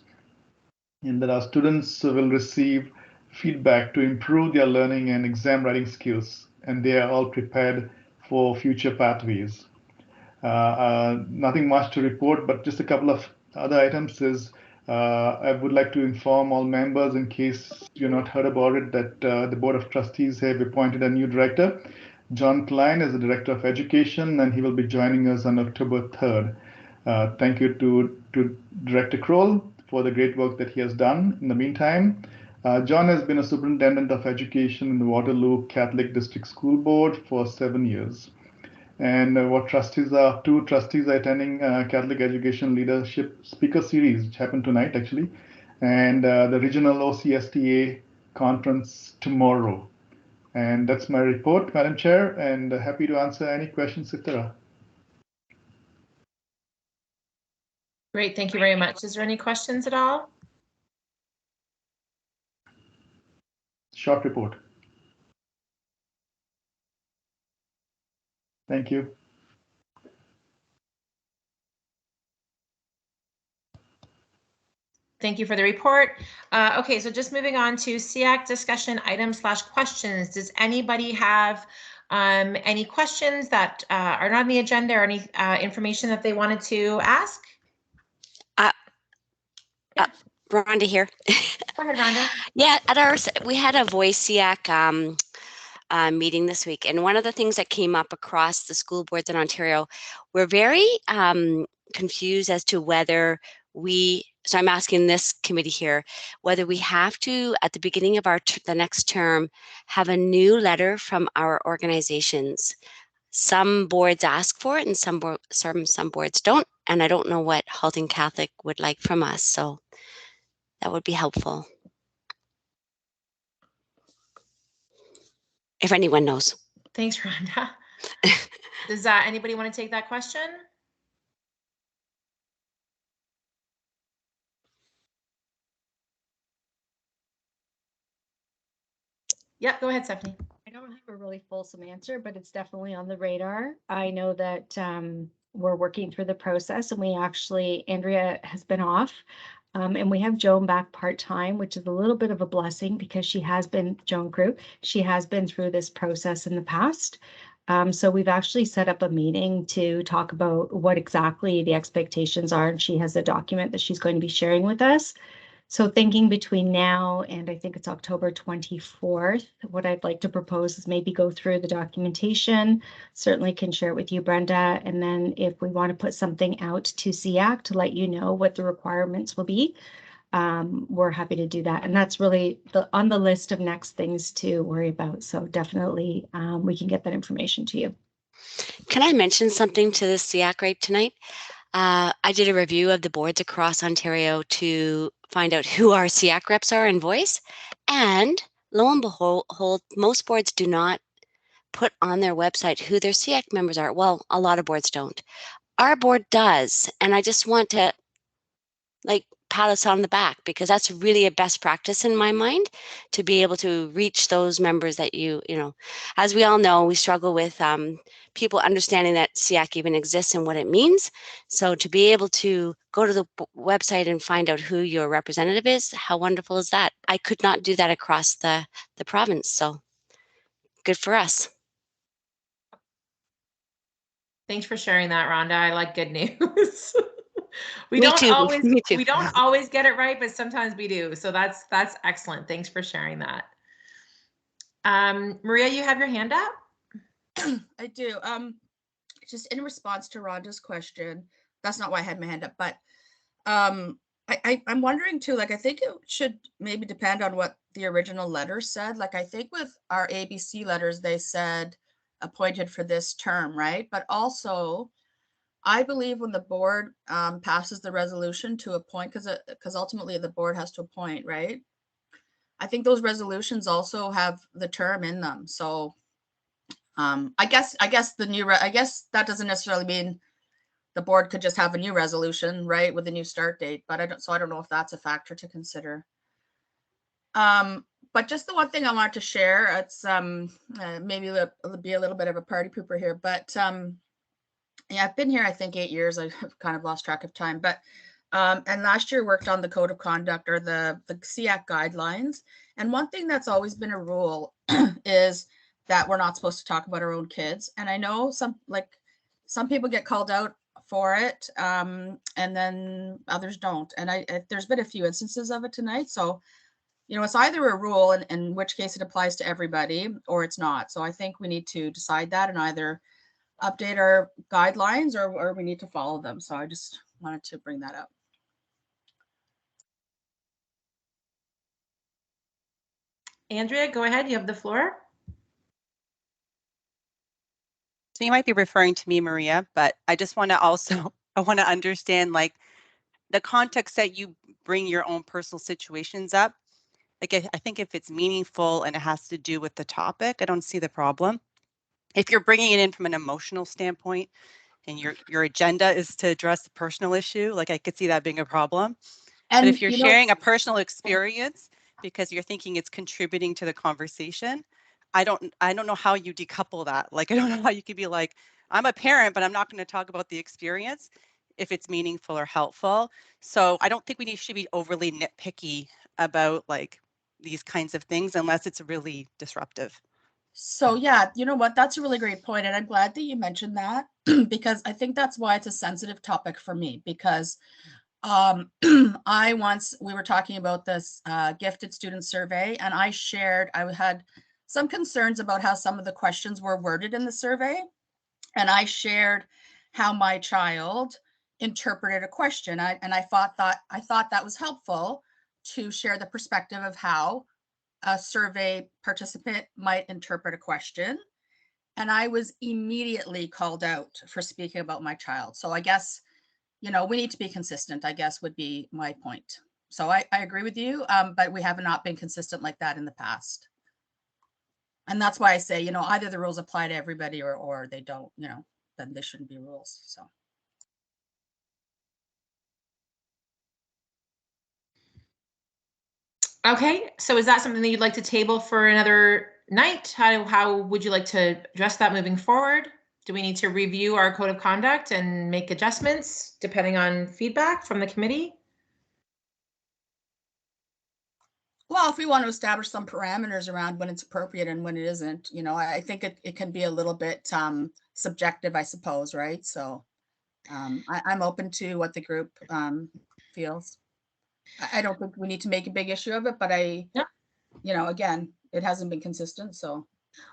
and that our students will receive feedback to improve their learning and exam writing skills, and they are all prepared for future pathways. Nothing much to report, but just a couple of other items is I would like to inform all members, in case you're not heard about it, that the Board of Trustees have appointed a new director, John Klein, as the Director of Education, and he will be joining us on October 3rd. Thank you to Director Kroll for the great work that he has done in the meantime. John has been a Superintendent of Education in the Waterloo Catholic District School Board for 7 years. And what trustees are, 2 trustees are attending Catholic Education Leadership Speaker Series, which happened tonight actually, and the Regional OCSTA Conference tomorrow. And that's my report, Madam Chair, and happy to answer any questions if there are. Great, thank you very much. Is there any questions at all? Short report. Thank you. Thank you for the report. Okay, so just moving on to SEAC discussion items / questions. Does anybody have any questions that are not on the agenda, or any information that they wanted to ask? Rhonda here. Go ahead, Rhonda. Yeah, we had a voice SEAC meeting this week, and one of the things that came up across the school boards in Ontario, we're very confused as to whether so I'm asking this committee here, whether we have to, at the beginning of the next term, have a new letter from our organizations. Some boards ask for it and some boards don't, and I don't know what Halton Catholic would like from us, so that would be helpful. If anyone knows. Thanks, Rhonda. Does anybody want to take that question? Yep, go ahead, Stephanie. I don't have a really fulsome answer, but it's definitely on the radar. I know that we're working through the process, and we actually, Andrea has been off, and we have Joan back part-time, which is a little bit of a blessing because she has been, Joan Crew, she has been through this process in the past. So we've actually set up a meeting to talk about what exactly the expectations are, and she has a document that she's going to be sharing with us. So thinking between now and I think it's October 24th, what I'd like to propose is maybe go through the documentation, certainly can share it with you, Brenda, and then if we want to put something out to SEAC to let you know what the requirements will be, we're happy to do that. And that's really on the list of next things to worry about. So definitely we can get that information to you. Can I mention something to the SEAC right tonight? I did a review of the boards across Ontario to find out who our SEAC reps are in voice, and lo and behold, most boards do not put on their website who their SEAC members are. Well, a lot of boards don't. Our board does, and I just want to pat us on the back, because that's really a best practice in my mind, to be able to reach those members that you know, as we all know, we struggle with people understanding that SEAC even exists and what it means. So to be able to go to the website and find out who your representative is, how wonderful is that? I could not do that across the province, so good for us. Thanks for sharing that, Rhonda. I like good news. We don't always get it right, but sometimes we do. So that's excellent. Thanks for sharing that. Maria, you have your hand up? I do. Just in response to Rhonda's question, that's not why I had my hand up, but I'm wondering too, like, I think it should maybe depend on what the original letter said. Like, I think with our ABC letters, they said appointed for this term, right? But also, I believe when the board passes the resolution to appoint, because ultimately the board has to appoint, right? I think those resolutions also have the term in them. So I guess that doesn't necessarily mean the board could just have a new resolution, right, with a new start date. But I don't know if that's a factor to consider. But just the one thing I wanted to share, it's maybe it'll be a little bit of a party pooper here, but yeah, I've been here, I think 8 years. I've kind of lost track of time, but and last year worked on the code of conduct, or the SEAC guidelines. And one thing that's always been a rule is that we're not supposed to talk about our own kids. And I know some people get called out for it, and then others don't. And there's been a few instances of it tonight. So, you know, it's either a rule, in which case it applies to everybody, or it's not. So I think we need to decide that and either update our guidelines or we need to follow them. So I just wanted to bring that up. Andrea, go ahead. You have the floor. So you might be referring to me, Maria, but I just want to I want to understand, like, the context that you bring your own personal situations up. Like, I think if it's meaningful and it has to do with the topic, I don't see the problem. If you're bringing it in from an emotional standpoint and your agenda is to address the personal issue, like, I could see that being a problem. And but if you're sharing a personal experience because you're thinking it's contributing to the conversation, I don't know how you decouple that. Like, I don't know how you could be like, I'm a parent, but I'm not going to talk about the experience if it's meaningful or helpful. So I don't think we should be overly nitpicky about, like, these kinds of things unless it's really disruptive. So yeah, you know what, that's a really great point, and I'm glad that you mentioned that because I think that's why it's a sensitive topic for me, because we were talking about this gifted student survey, and I had some concerns about how some of the questions were worded in the survey, and I shared how my child interpreted a question. I thought that was helpful to share the perspective of how a survey participant might interpret a question. And I was immediately called out for speaking about my child. So I guess, you know, we need to be consistent, I guess, would be my point. So I agree with you, but we have not been consistent like that in the past. And that's why I say, you know, either the rules apply to everybody or they don't, you know, then there shouldn't be rules. So. Okay, so is that something that you'd like to table for another night? How would you like to address that moving forward? Do we need to review our code of conduct and make adjustments depending on feedback from the committee? Well, if we want to establish some parameters around when it's appropriate and when it isn't, you know, I think it can be a little bit subjective, I suppose, right? So I'm open to what the group feels. I don't think we need to make a big issue of it, but you know, again, it hasn't been consistent, so.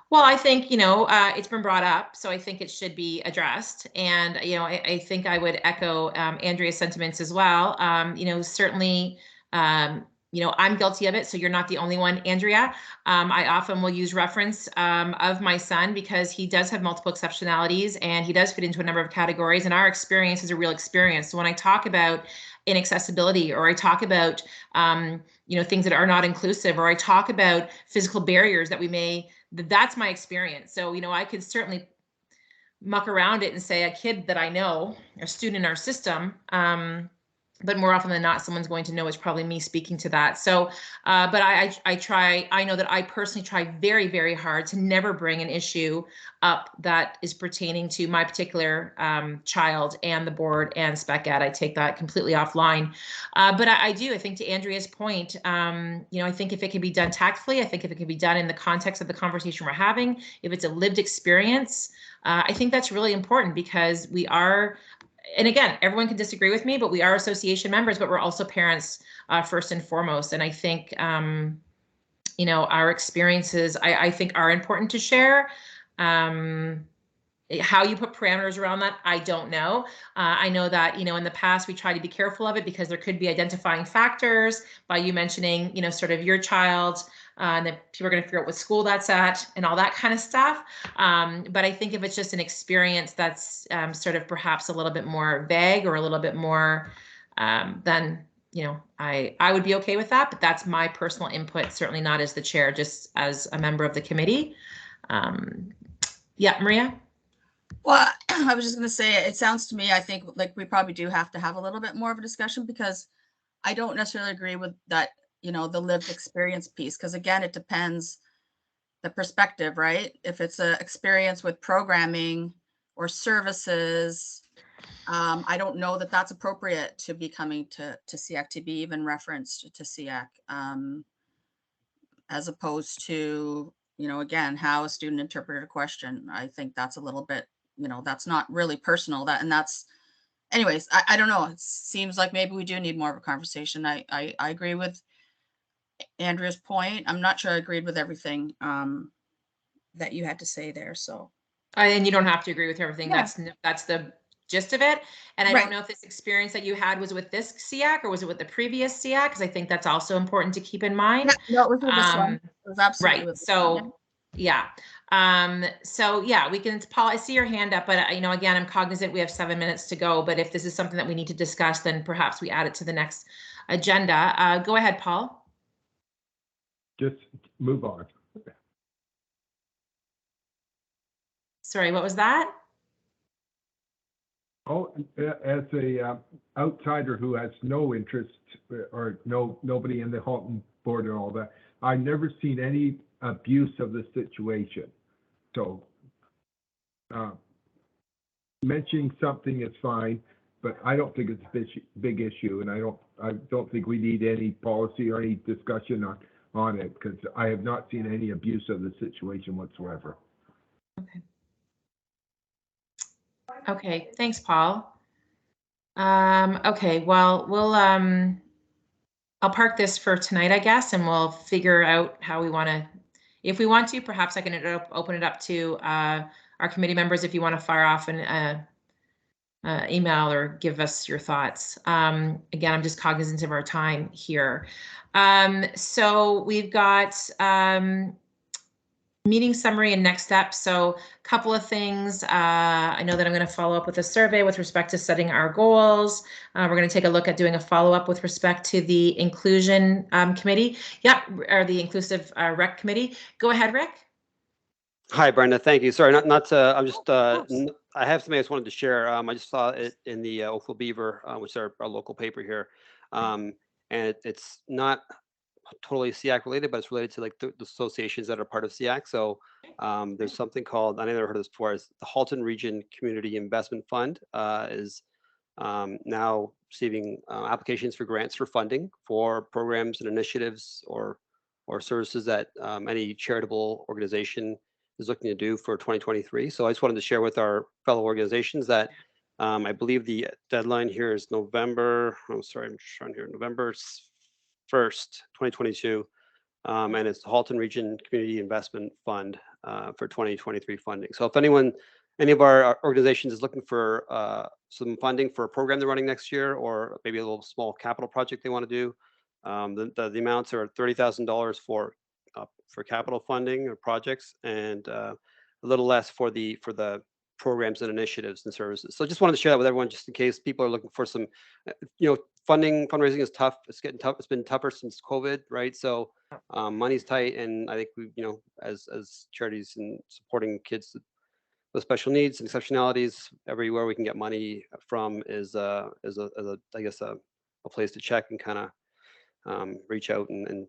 Well, I think, you know, it's been brought up, so I think it should be addressed. And, you know, I think I would echo Andrea's sentiments as well. You know, certainly, you know, I'm guilty of it, so you're not the only one, Andrea. I often will use reference of my son because he does have multiple exceptionalities and he does fit into a number of categories, and our experience is a real experience. So when I talk about inaccessibility, or I talk about, you know, things that are not inclusive, or I talk about physical barriers that we may, that's my experience. So, you know, I could certainly muck around it and say a kid that I know, a student in our system, but more often than not, someone's going to know it's probably me speaking to that. So, but I know that I personally try very, very hard to never bring an issue up that is pertaining to my particular child and the board and Spec Ed. I take that completely offline. But I think to Andrea's point, I think if it can be done tactfully, I think if it can be done in the context of the conversation we're having, if it's a lived experience, I think that's really important because we are, and again, everyone can disagree with me, but we are association members, but we're also parents first and foremost. And I think, our experiences, I think are important to share. How you put parameters around that, I don't know. I know that, in the past, we try to be careful of it because there could be identifying factors by you mentioning, sort of your child, and then people are going to figure out what school that's at and all that kind of stuff. But I think if it's just an experience that's sort of perhaps a little bit more vague or a little bit more, then, I would be okay with that. But that's my personal input, certainly not as the chair, just as a member of the committee. Yeah, Maria? Well, I was just going to say, it sounds to me, I think like we probably do have to have a little bit more of a discussion because I don't necessarily agree with that, the lived experience piece. Because again, it depends the perspective, right? If it's an experience with programming or services, I don't know that that's appropriate to be coming to SEAC, to be even referenced to SEAC, as opposed to, again, how a student interpreted a question. I think that's a little bit, that's not really personal. That's, anyways, I don't know. It seems like maybe we do need more of a conversation. I agree with Andrea's point. I'm not sure I agreed with everything that you had to say there. So, and you don't have to agree with everything. Yeah. That's the gist of it. And I Right. don't know if this experience that you had was with this SEAC or was it with the previous SEAC? Because I think that's also important to keep in mind. No, it was with this one. It was absolutely right. with this So, one, yeah. So yeah, we can, Paul, I see your hand up, but again, I'm cognizant we have 7 minutes to go, but if this is something that we need to discuss, then perhaps we add it to the next agenda. Go ahead, Paul. Just move on. Sorry, what was that? Oh, as a outsider who has no interest or nobody in the Halton board and all that, I've never seen any abuse of the situation. So mentioning something is fine, but I don't think it's a big issue, and I don't think we need any policy or any discussion on it because I have not seen any abuse of the situation whatsoever. Okay. Okay, thanks, Paul. Okay, well, I'll park this for tonight, I guess, and we'll figure out how we want to, if we want to, perhaps I can open it up to our committee members if you want to fire off an email or give us your thoughts. Again, I'm just cognizant of our time here. So we've got meeting summary and next steps. So a couple of things. I know that I'm going to follow up with a survey with respect to setting our goals. We're going to take a look at doing a follow-up with respect to the inclusion committee. Yep, or the inclusive rec committee. Go ahead, Rick. Hi, Brenda. Thank you. Sorry, not to. I'm just. I have something I just wanted to share. I just saw it in the Oakville Beaver, which is our local paper here, and it's not totally SEAC related, but it's related to like the associations that are part of SEAC. So there's something called, I never heard of this before, is the Halton Region Community Investment Fund is now receiving applications for grants for funding for programs and initiatives or services that any charitable organization is looking to do for 2023. So I just wanted to share with our fellow organizations that I believe the deadline here is November. I'm sorry, I'm just trying here. November 1st, 2022, and it's the Halton Region Community Investment Fund for 2023 funding. So if any of our organizations is looking for some funding for a program they're running next year, or maybe a little small capital project they want to do, the amounts are $30,000 for capital funding or projects, and a little less for the programs and initiatives and services. So I just wanted to share that with everyone, just in case people are looking for some, fundraising is tough. It's getting tough. It's been tougher since COVID, right? So money's tight, and I think we, as charities and supporting kids with special needs and exceptionalities, everywhere we can get money from is I guess a a place to check and kind of reach out and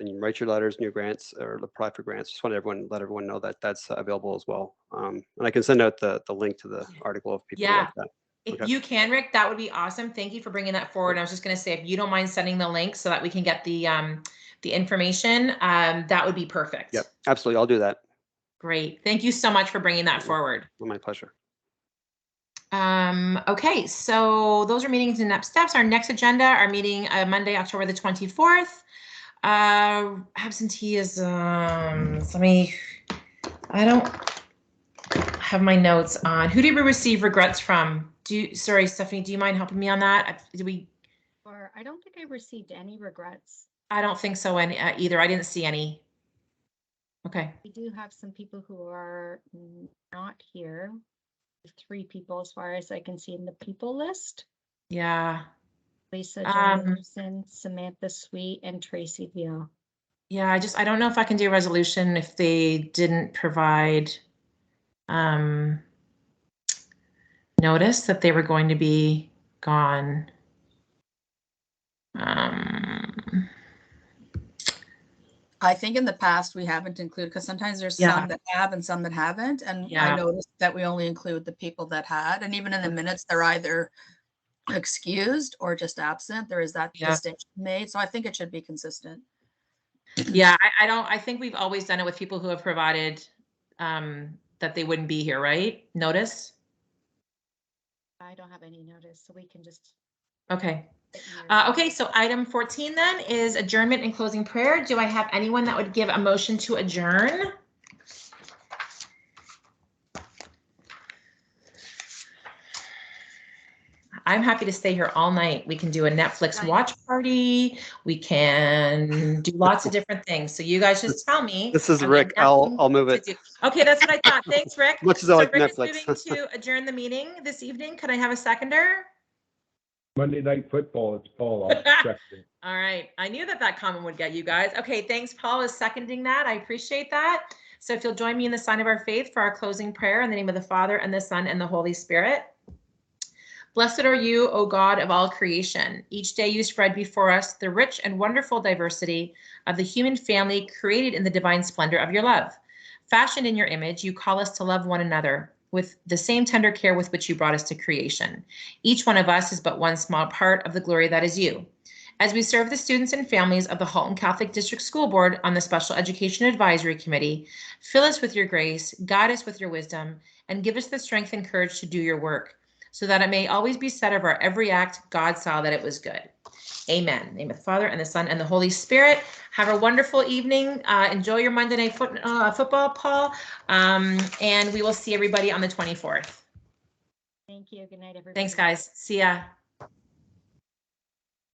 you write your letters and your grants or apply for grants. Just want to let everyone know that that's available as well. And I can send out the link to the article if people like that. If you can, Rick, that would be awesome. Thank you for bringing that forward. I was just going to say, if you don't mind sending the link so that we can get the information, that would be perfect. Yep, absolutely. I'll do that. Great. Thank you so much for bringing that forward. My pleasure. Okay, so those are meetings and next steps. Our next agenda, our meeting Monday, October the 24th. Absenteeism. I don't have my notes on. Who did we receive regrets from? Sorry, Stephanie, do you mind helping me on that? Or I don't think I received any regrets. I don't think so either. I didn't see any. Okay. We do have some people who are not here. 3 people as far as I can see in the people list. Yeah. Lisa Johnson, Samantha Sweet, and Tracy Veal. Yeah, I don't know if I can do a resolution if they didn't provide notice that they were going to be gone. I think in the past we haven't included, because sometimes there's some that have and some that haven't. And I noticed that we only include the people that had, and even in the minutes, they're either excused or just absent. There is that distinction made. So I think it should be consistent. Yeah, I think we've always done it with people who have provided that they wouldn't be here, right? Notice? I don't have any notice, so we can just. Okay. Okay, so item 14 then is adjournment and closing prayer. Do I have anyone that would give a motion to adjourn? I'm happy to stay here all night. We can do a Netflix watch party. We can do lots of different things. So you guys just tell me. This is Rick. I'll move it. Okay, that's what I thought. Thanks, Rick. Much as I like Rick Netflix. is moving to adjourn the meeting this evening. Could I have a seconder? Monday Night Football. It's Paul. I'll check it. All right. I knew that comment would get you guys. Okay, thanks. Paul is seconding that. I appreciate that. So if you'll join me in the sign of our faith for our closing prayer in the name of the Father and the Son and the Holy Spirit. Blessed are you, O God of all creation. Each day you spread before us the rich and wonderful diversity of the human family created in the divine splendor of your love. Fashioned in your image, you call us to love one another with the same tender care with which you brought us to creation. Each one of us is but one small part of the glory that is you. As we serve the students and families of the Halton Catholic District School Board on the Special Education Advisory Committee, fill us with your grace, guide us with your wisdom, and give us the strength and courage to do your work, so that it may always be said of our every act, God saw that it was good. Amen. In the name of the Father and the Son and the Holy Spirit. Have a wonderful evening. Enjoy your Monday Night Football, Paul. And we will see everybody on the 24th. Thank you. Good night, everybody. Thanks, guys. See ya.